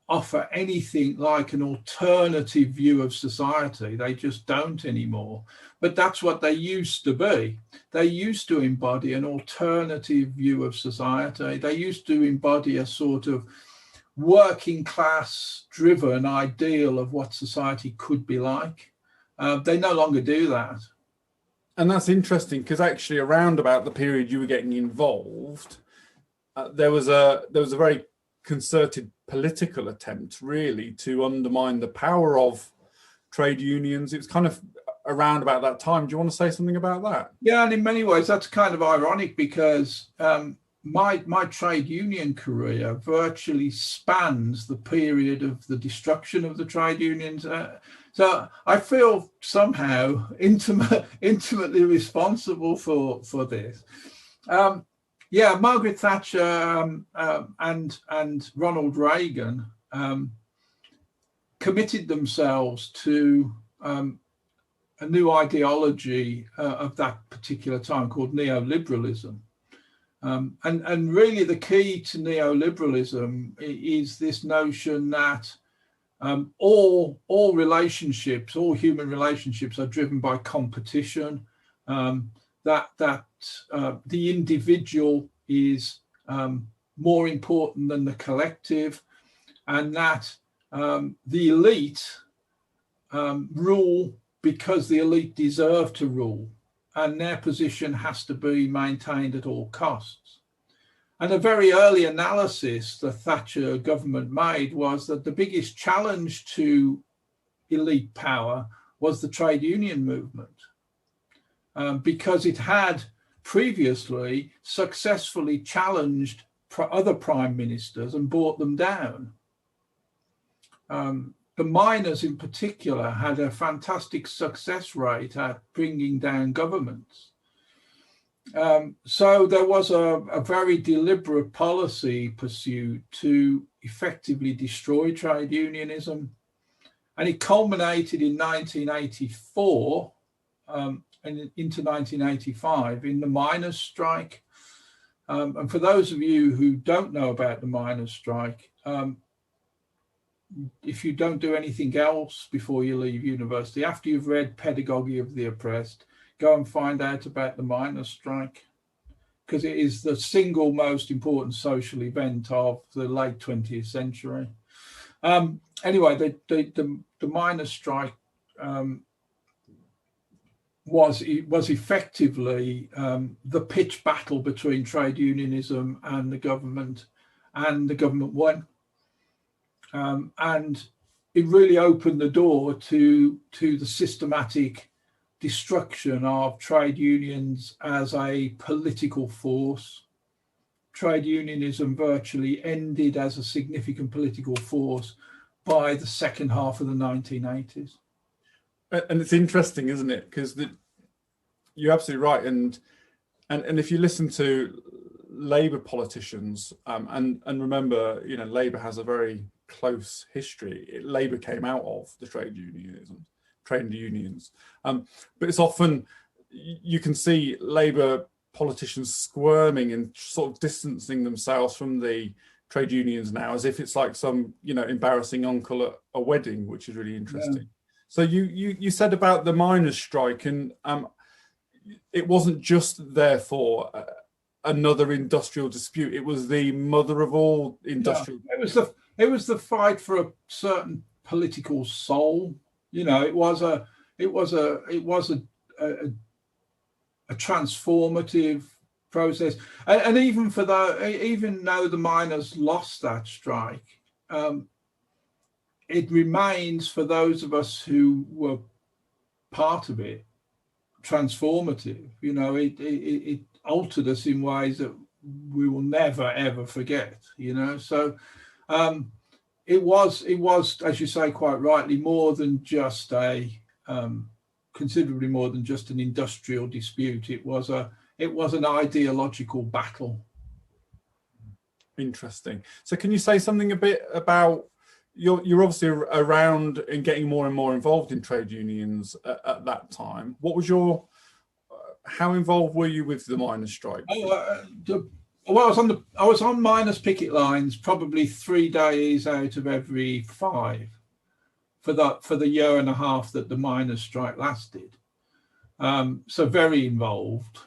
B: offer anything like an alternative view of society. They just don't anymore. But that's what they used to be. They used to embody an alternative view of society. They used to embody a sort of working class driven ideal of what society could be like. They no longer do that.
A: And that's interesting, because actually around about the period you were getting involved, there was a very concerted political attempt really to undermine the power of trade unions. It was kind of around about that time. Do you want to say something about that?
B: Yeah, and in many ways that's kind of ironic because my trade union career virtually spans the period of the destruction of the trade unions. So I feel somehow intimately responsible for this. Yeah, Margaret Thatcher and Ronald Reagan committed themselves to a new ideology of that particular time called neoliberalism. And really the key to neoliberalism is this notion that all relationships, all human relationships are driven by competition, that the individual is more important than the collective, and that the elite rule because the elite deserve to rule, and their position has to be maintained at all costs. And a very early analysis the Thatcher government made was that the biggest challenge to elite power was the trade union movement, because it had previously successfully challenged other prime ministers and brought them down. The miners in particular had a fantastic success rate at bringing down governments. So there was a very deliberate policy pursued to effectively destroy trade unionism. And it culminated in 1984 and into 1985 in the miners' strike. And for those of you who don't know about the miners' strike, if you don't do anything else before you leave university, after you've read Pedagogy of the Oppressed, go and find out about the miners' strike, because it is the single most important social event of the late 20th century. Anyway, the miners' strike was effectively the pitched battle between trade unionism and the government won. And it really opened the door to the systematic destruction of trade unions as a political force. Trade unionism virtually ended as a significant political force by the second half of the 1980s.
A: And it's interesting, isn't it? Because you're absolutely right. And if you listen to Labour politicians, and remember, Labour has a very close history. Labour came out of the trade unions. But it's often, you can see Labour politicians squirming and sort of distancing themselves from the trade unions now, as if it's like some, embarrassing uncle at a wedding, which is really interesting. Yeah. So you said about the miners' strike, and it wasn't just therefore another industrial dispute. It was the mother of all industrial.
B: Yeah. It was the fight for a certain political soul. It was a transformative process, and even though the miners lost that strike, it remains, for those of us who were part of it, transformative. It altered us in ways that we will never ever forget. So it was, as you say quite rightly, more than just considerably more than just an industrial dispute. It was an ideological battle.
A: Interesting. So can you say something a bit about, you're obviously around and getting more and more involved in trade unions at that time. What was how involved were you with the miners' strike?
B: Well, I was on miners' picket lines probably 3 days out of every 5 for the year and a half that the miners' strike lasted. So very involved.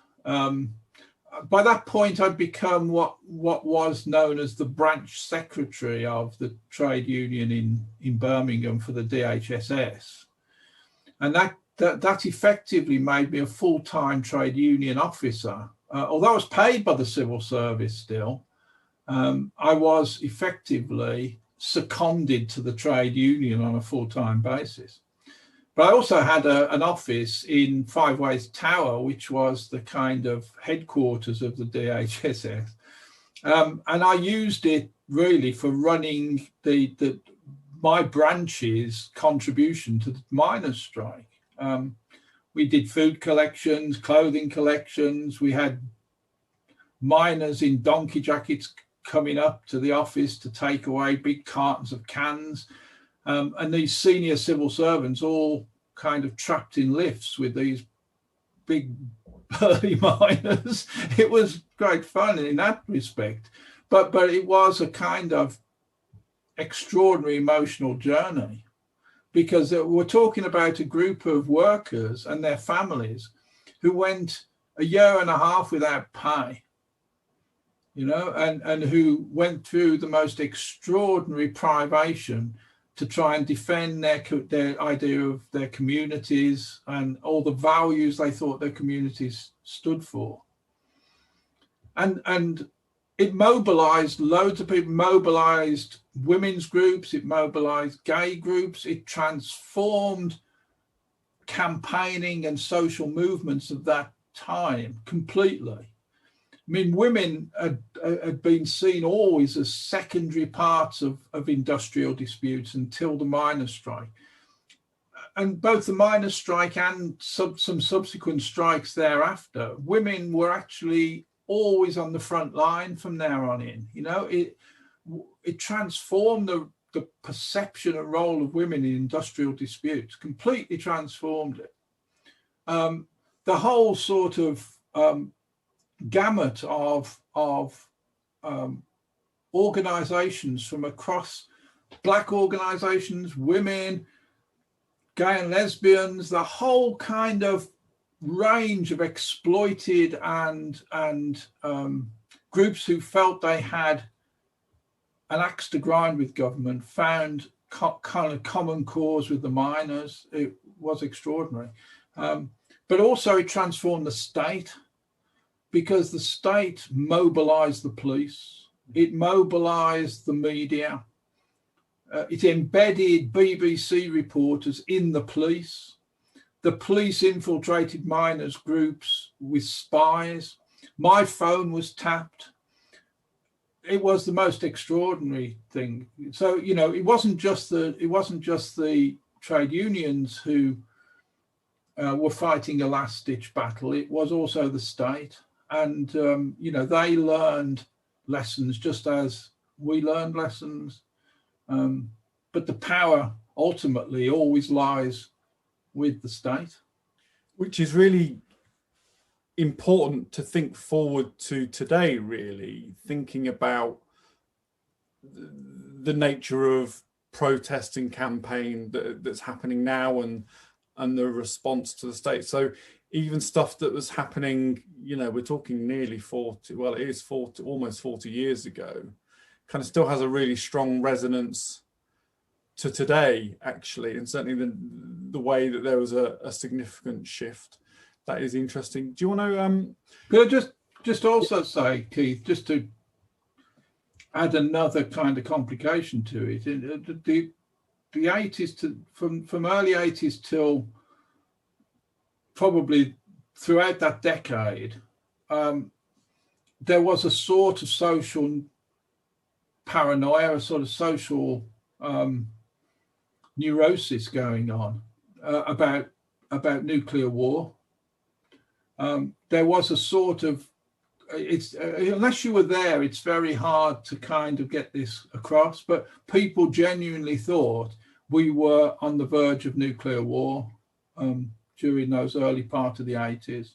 B: By that point, I'd become what was known as the branch secretary of the trade union in Birmingham for the DHSS, and that effectively made me a full-time trade union officer. Although I was paid by the civil service still, I was effectively seconded to the trade union on a full-time basis. But I also had an office in Five Ways Tower, which was the kind of headquarters of the DHSS. And I used it really for running my branch's contribution to the miners' strike. We did food collections, clothing collections. We had miners in donkey jackets coming up to the office to take away big cartons of cans. And these senior civil servants all kind of trapped in lifts with these big burly miners. It was great fun in that respect. But it was a kind of extraordinary emotional journey, because we're talking about a group of workers and their families who went a year and a half without pay, and who went through the most extraordinary privation to try and defend their idea of their communities and all the values they thought their communities stood for. And it mobilized loads of people, mobilized women's groups, it mobilized gay groups, it transformed campaigning and social movements of that time completely. I mean, women had been seen always as secondary parts of industrial disputes until the miners' strike. And both the miners' strike and some subsequent strikes thereafter, women were actually always on the front line from there on in. It transformed the perception and role of women in industrial disputes, completely transformed it. The whole sort of gamut of organizations from across, Black organizations, women, gay and lesbians, the whole kind of range of exploited and groups who felt they had an axe to grind with government found kind of common cause with the miners. It was extraordinary. But also it transformed the state, because the state mobilized the police, it mobilized the media, it embedded BBC reporters in the police. The police infiltrated miners' groups with spies. My phone was tapped. It was the most extraordinary thing. So, it wasn't just the trade unions who were fighting a last-ditch battle. It was also the state. And, they learned lessons just as we learned lessons. But the power ultimately always lies with the state.
A: Which is really important to think forward to today, really, thinking about the nature of protest and campaign that's happening now and the response to the state. So even stuff that was happening, we're talking nearly 40, well, it is 40, almost 40 years ago, kind of still has a really strong resonance to today, actually, and certainly the way that there was a significant shift. That is interesting. Do you want to?
B: Could I just also say, Keith, just to add another kind of complication to it, the 80s from early 80s till probably throughout that decade, there was a sort of social paranoia, a sort of social neurosis going on about nuclear war. There was a sort of, unless you were there, it's very hard to kind of get this across, but people genuinely thought we were on the verge of nuclear war during those early part of the 80s.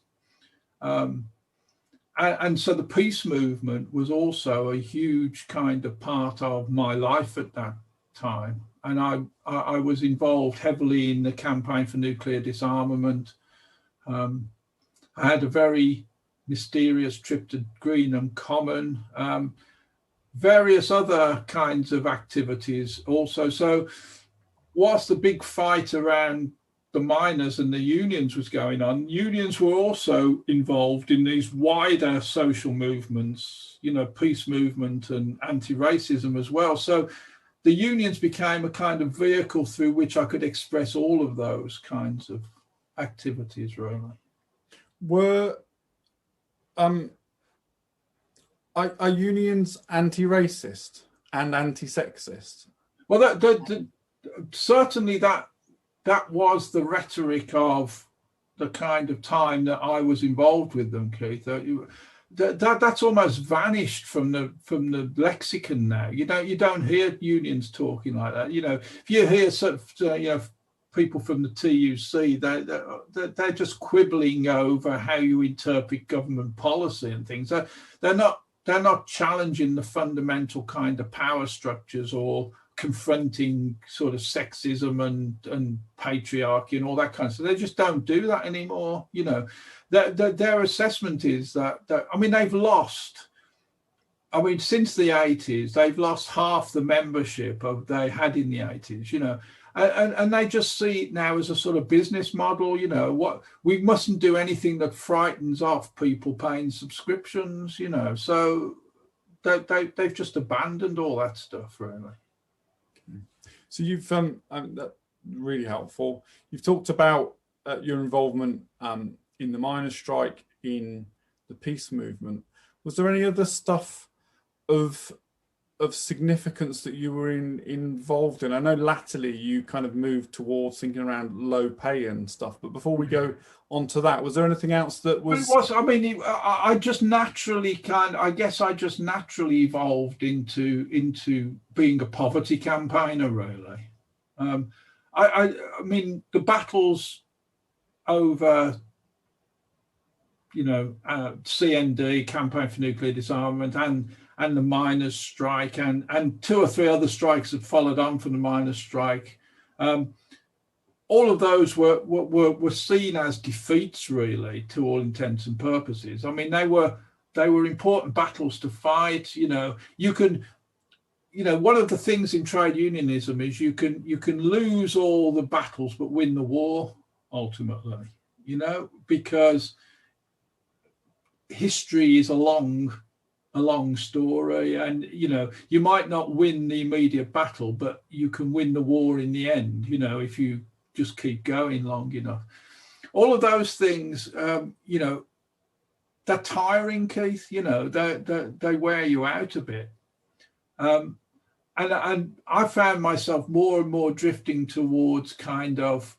B: And so the peace movement was also a huge kind of part of my life at that time. And I was involved heavily in the campaign for nuclear disarmament. I had a very mysterious trip to Greenham Common, various other kinds of activities also. So whilst the big fight around the miners and the unions was going on, unions were also involved in these wider social movements, peace movement and anti-racism as well. So the unions became a kind of vehicle through which I could express all of those kinds of activities, really.
A: Were are unions anti-racist and anti-sexist?
B: Well, certainly that was the rhetoric of the kind of time that I was involved with them, Keith. That's almost vanished from the lexicon now. You don't hear unions talking like that. If you hear sort of people from the TUC, they're just quibbling over how you interpret government policy and things. They're not challenging the fundamental kind of power structures or confronting sort of sexism and patriarchy and all that kind of stuff. They just don't do that anymore. Their assessment is that I mean, they've lost. I mean, since the 80s, they've lost half the membership they had in the 80s. And they just see it now as a sort of business model. What we mustn't do anything that frightens off people paying subscriptions. So they've just abandoned all that stuff, really.
A: So you've that's really helpful. You've talked about your involvement in the miners' strike, in the peace movement. Was there any other stuff of significance that you were involved in? I know latterly you kind of moved towards thinking around low pay and stuff, but before we go on to that, was there anything else that was?
B: I mean, I just naturally I guess I just naturally evolved into being a poverty campaigner, really. I mean, the battles over, CND, Campaign for Nuclear Disarmament, and the miners' strike, and 2 or 3 other strikes that followed on from the miners' strike. All of those were seen as defeats, really, to all intents and purposes. I mean, they were important battles to fight. You can, one of the things in trade unionism is you can lose all the battles but win the war ultimately. Because history is a long story, and you might not win the immediate battle, but you can win the war in the end, if you just keep going long enough. All of those things, they're tiring, Keith. They wear you out a bit, and I found myself more and more drifting towards kind of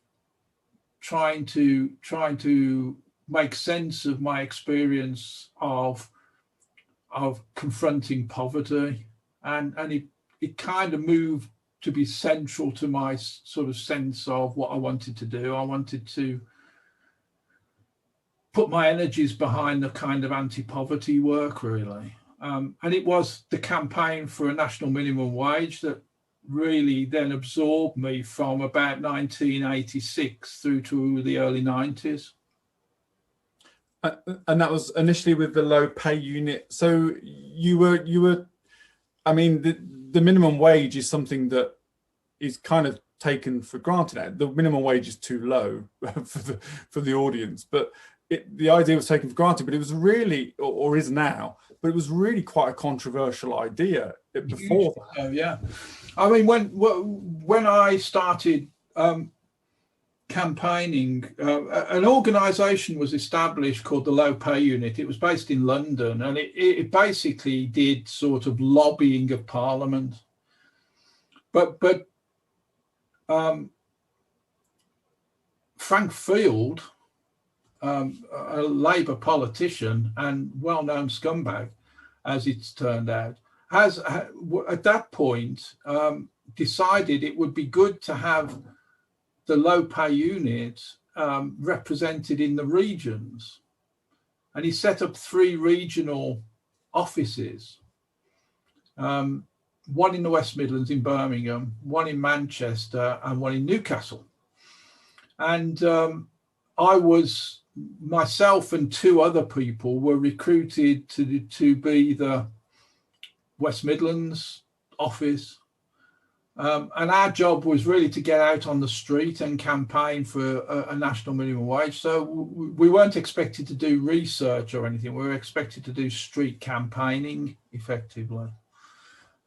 B: trying to make sense of my experience of confronting poverty, and it kind of moved to be central to my sort of sense of what I wanted to do. I wanted to put my energies behind the kind of anti-poverty work, really. And it was the campaign for a national minimum wage that really then absorbed me from about 1986 through to the early 90s.
A: And that was initially with the low pay unit. So you were, I mean, the minimum wage is something that is kind of taken for granted. The minimum wage is too low for the audience, but the idea was taken for granted. But it was really, or is now, but it was really quite a controversial idea before that.
B: Oh yeah, I mean, when I started campaigning, an organisation was established called the Low Pay Unit. It was based in London, and it basically did sort of lobbying of Parliament. But Frank Field, a Labour politician and well-known scumbag, as it's turned out, has at that point decided it would be good to have the low pay unit represented in the regions. And he set up 3 regional offices, one in the West Midlands in Birmingham, one in Manchester, and one in Newcastle. And myself and 2 other people were recruited to be the West Midlands office. And our job was really to get out on the street and campaign for a national minimum wage. So we weren't expected to do research or anything. We were expected to do street campaigning effectively.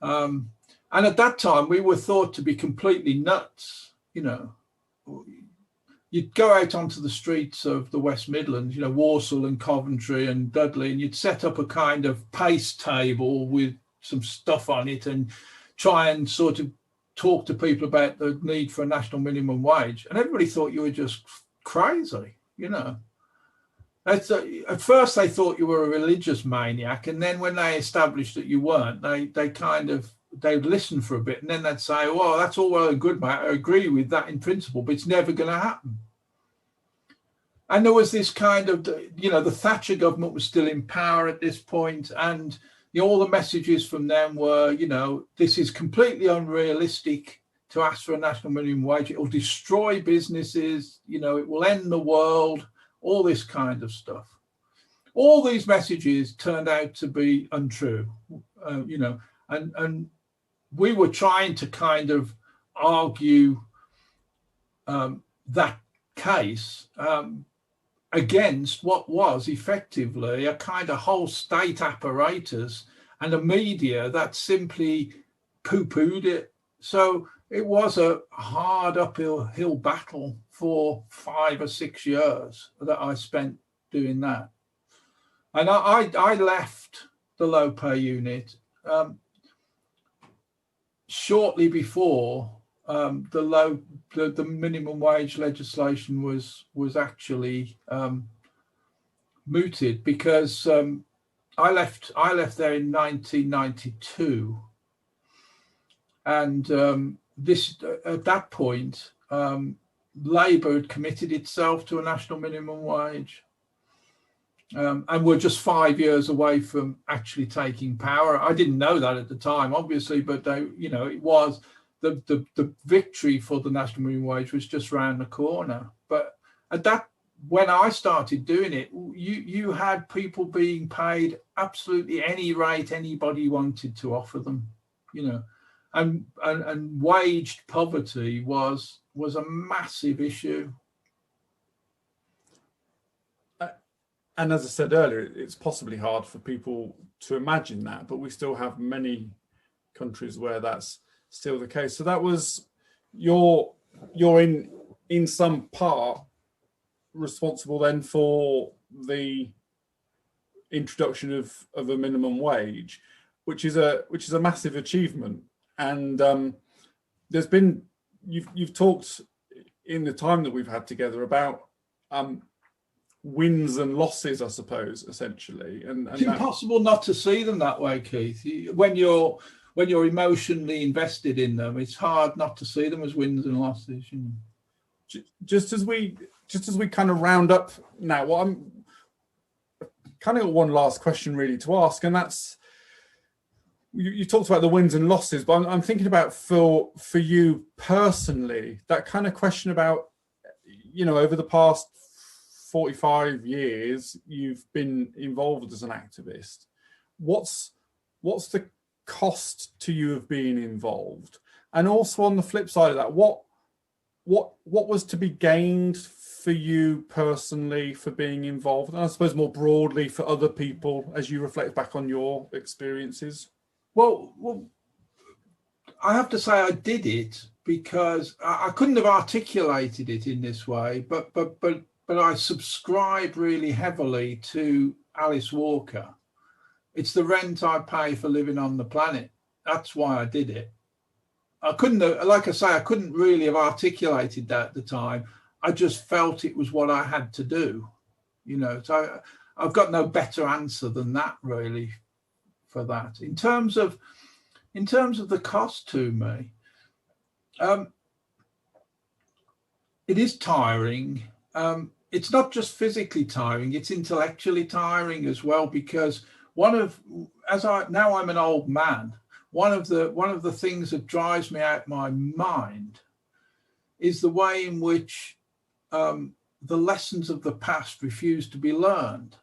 B: And And at that time, we were thought to be completely nuts. You'd go out onto the streets of the West Midlands, Walsall and Coventry and Dudley, and you'd set up a kind of pace table with some stuff on it and try and sort of talk to people about the need for a national minimum wage. And everybody thought you were just crazy, At first, they thought you were a religious maniac. And then when they established that you weren't, they'd listen for a bit. And then they'd say, well, that's all well and good, mate. I agree with that in principle, but it's never going to happen. And there was this kind of, the Thatcher government was still in power at this point, and all the messages from them were, this is completely unrealistic to ask for a national minimum wage. It will destroy businesses, it will end the world, all this kind of stuff. All these messages turned out to be untrue, and we were trying to kind of argue that case against what was effectively a kind of whole state apparatus and a media that simply poo-pooed it. So it was a hard uphill battle for 5 or 6 years that I spent doing that. And I left the low pay unit shortly before the minimum wage legislation was actually mooted, because I left there in 1992, and this at that point Labour had committed itself to a national minimum wage, and we're just 5 years away from actually taking power. I didn't know that at the time, obviously, but it was. The victory for the national minimum wage was just around the corner. But when I started doing it, you had people being paid absolutely any rate anybody wanted to offer them, and waged poverty was a massive issue.
A: And as I said earlier, it's possibly hard for people to imagine that, but we still have many countries where that's still the case. So that was you're in some part responsible then for the introduction of a minimum wage, which is a massive achievement. And there's been you've talked in the time that we've had together about wins and losses, I suppose, essentially. And
B: it's impossible not to see them that way, Keith. When you're emotionally invested in them, it's hard not to see them as wins and losses.
A: Just as we kind of round up now, what I'm kind of got one last question really to ask, and that's you talked about the wins and losses, but I'm thinking about for you personally, that kind of question about, over the past 45 years you've been involved as an activist. What's the cost to you of being involved? And also on the flip side of that, what was to be gained for you personally for being involved, and I suppose more broadly for other people as you reflect back on your experiences?
B: Well, I have to say I did it because I couldn't have articulated it in this way, but I subscribe really heavily to Alice Walker. It's the rent I pay for living on the planet. That's why I did it. I couldn't have, like I say, I couldn't really have articulated that at the time. I just felt it was what I had to do, So I've got no better answer than that, really, for that. In terms of the cost to me, it is tiring. It's not just physically tiring; it's intellectually tiring as well, because now I'm an old man. One of the things that drives me out my mind is the way in which the lessons of the past refuse to be learned,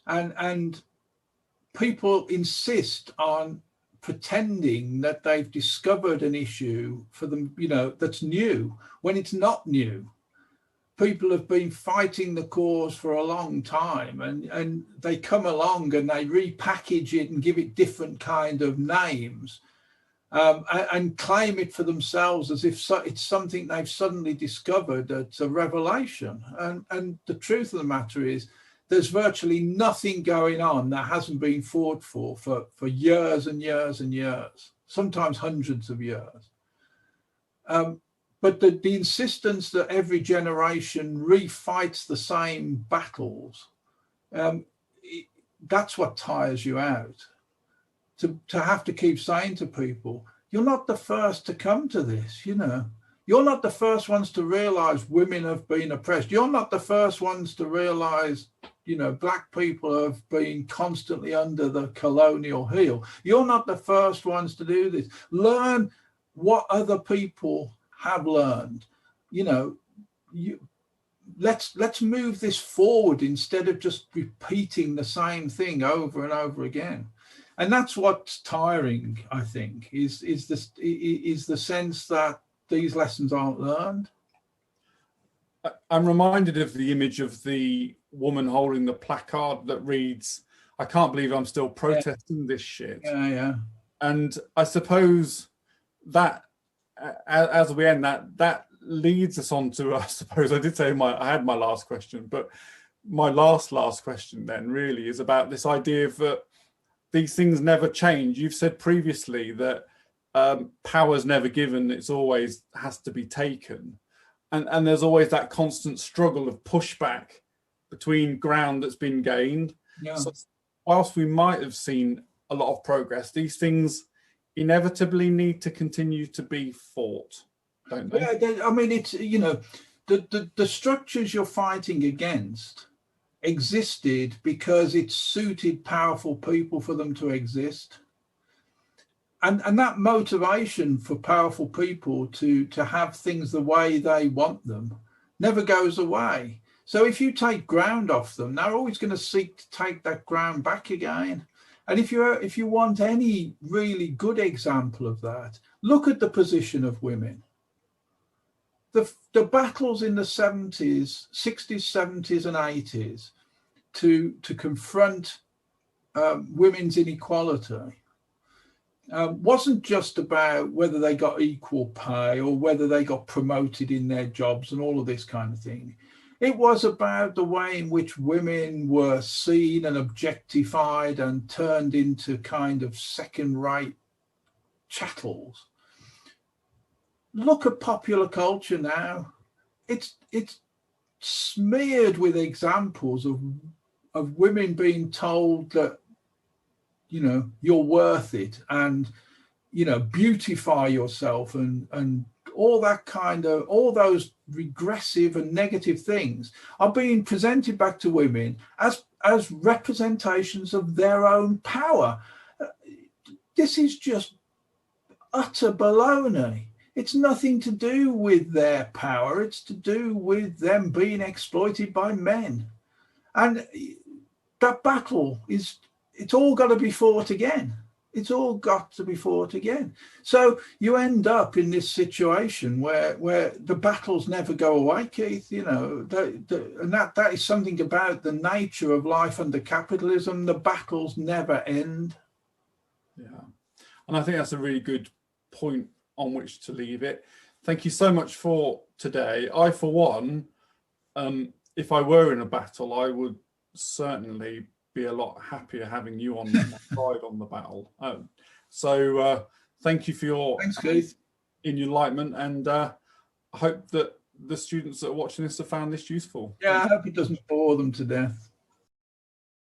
B: and people insist on pretending that they've discovered an issue for them, that's new, when it's not new. People have been fighting the cause for a long time, and they come along and they repackage it and give it different kind of names. and claim it for themselves as if it's something they've suddenly discovered. It's a revelation. And the truth of the matter is, there's virtually nothing going on that hasn't been fought for years and years and years, sometimes hundreds of years. But the insistence that every generation refights the same battles, that's what tires you out. To have to keep saying to people, you're not the first to come to this, you know. You're not the first ones to realize women have been oppressed. You're not the first ones to realize, you know, black people have been constantly under the colonial heel. You're not the first ones to do this. Learn what other people have learned. You know, let's move this forward instead of just repeating the same thing over and over again. And that's what's tiring, I think, is the sense that these lessons aren't learned.
A: I'm reminded of the image of the woman holding the placard that reads, "I can't believe I'm still protesting this shit."
B: Yeah.
A: And I suppose that, as we end, that leads us on to, I suppose, I did say I had my last question, but my last question then really is about this idea of that these things never change. You've said previously that power's never given, it's always has to be taken. And there's always that constant struggle of pushback between ground that's been gained.
B: Yeah.
A: So whilst we might have seen a lot of progress, these things inevitably need to continue to be fought, don't they?
B: Yeah, I mean, it's, you know, the structures you're fighting against existed because it suited powerful people for them to exist. And that motivation for powerful people to have things the way they want them never goes away. So if you take ground off them, they're always going to seek to take that ground back again. And if you want any really good example of that, look at the position of women. The battles in the 60s, 70s and 80s to confront women's inequality wasn't just about whether they got equal pay or whether they got promoted in their jobs and all of this kind of thing. It was about the way in which women were seen and objectified and turned into kind of second-rate chattels. Look at popular culture now. It's smeared with examples of women being told that, you know, you're worth it, and, you know, beautify yourself, and all that kind of, all those regressive and negative things are being presented back to women as representations of their own power. This is just utter baloney. It's nothing to do with their power. It's to do with them being exploited by men. And that battle it's all got to be fought again. It's all got to be fought again. So you end up in this situation where the battles never go away, Keith. You know, and that is something about the nature of life under capitalism. The battles never end.
A: Yeah. And I think that's a really good point on which to leave it. Thank you so much for today. I, for one, if I were in a battle, I would certainly be a lot happier having you on my side on the battle. So thank you for your enlightenment, and I hope that the students that are watching this have found this useful.
B: Yeah, I hope it doesn't bore them to death.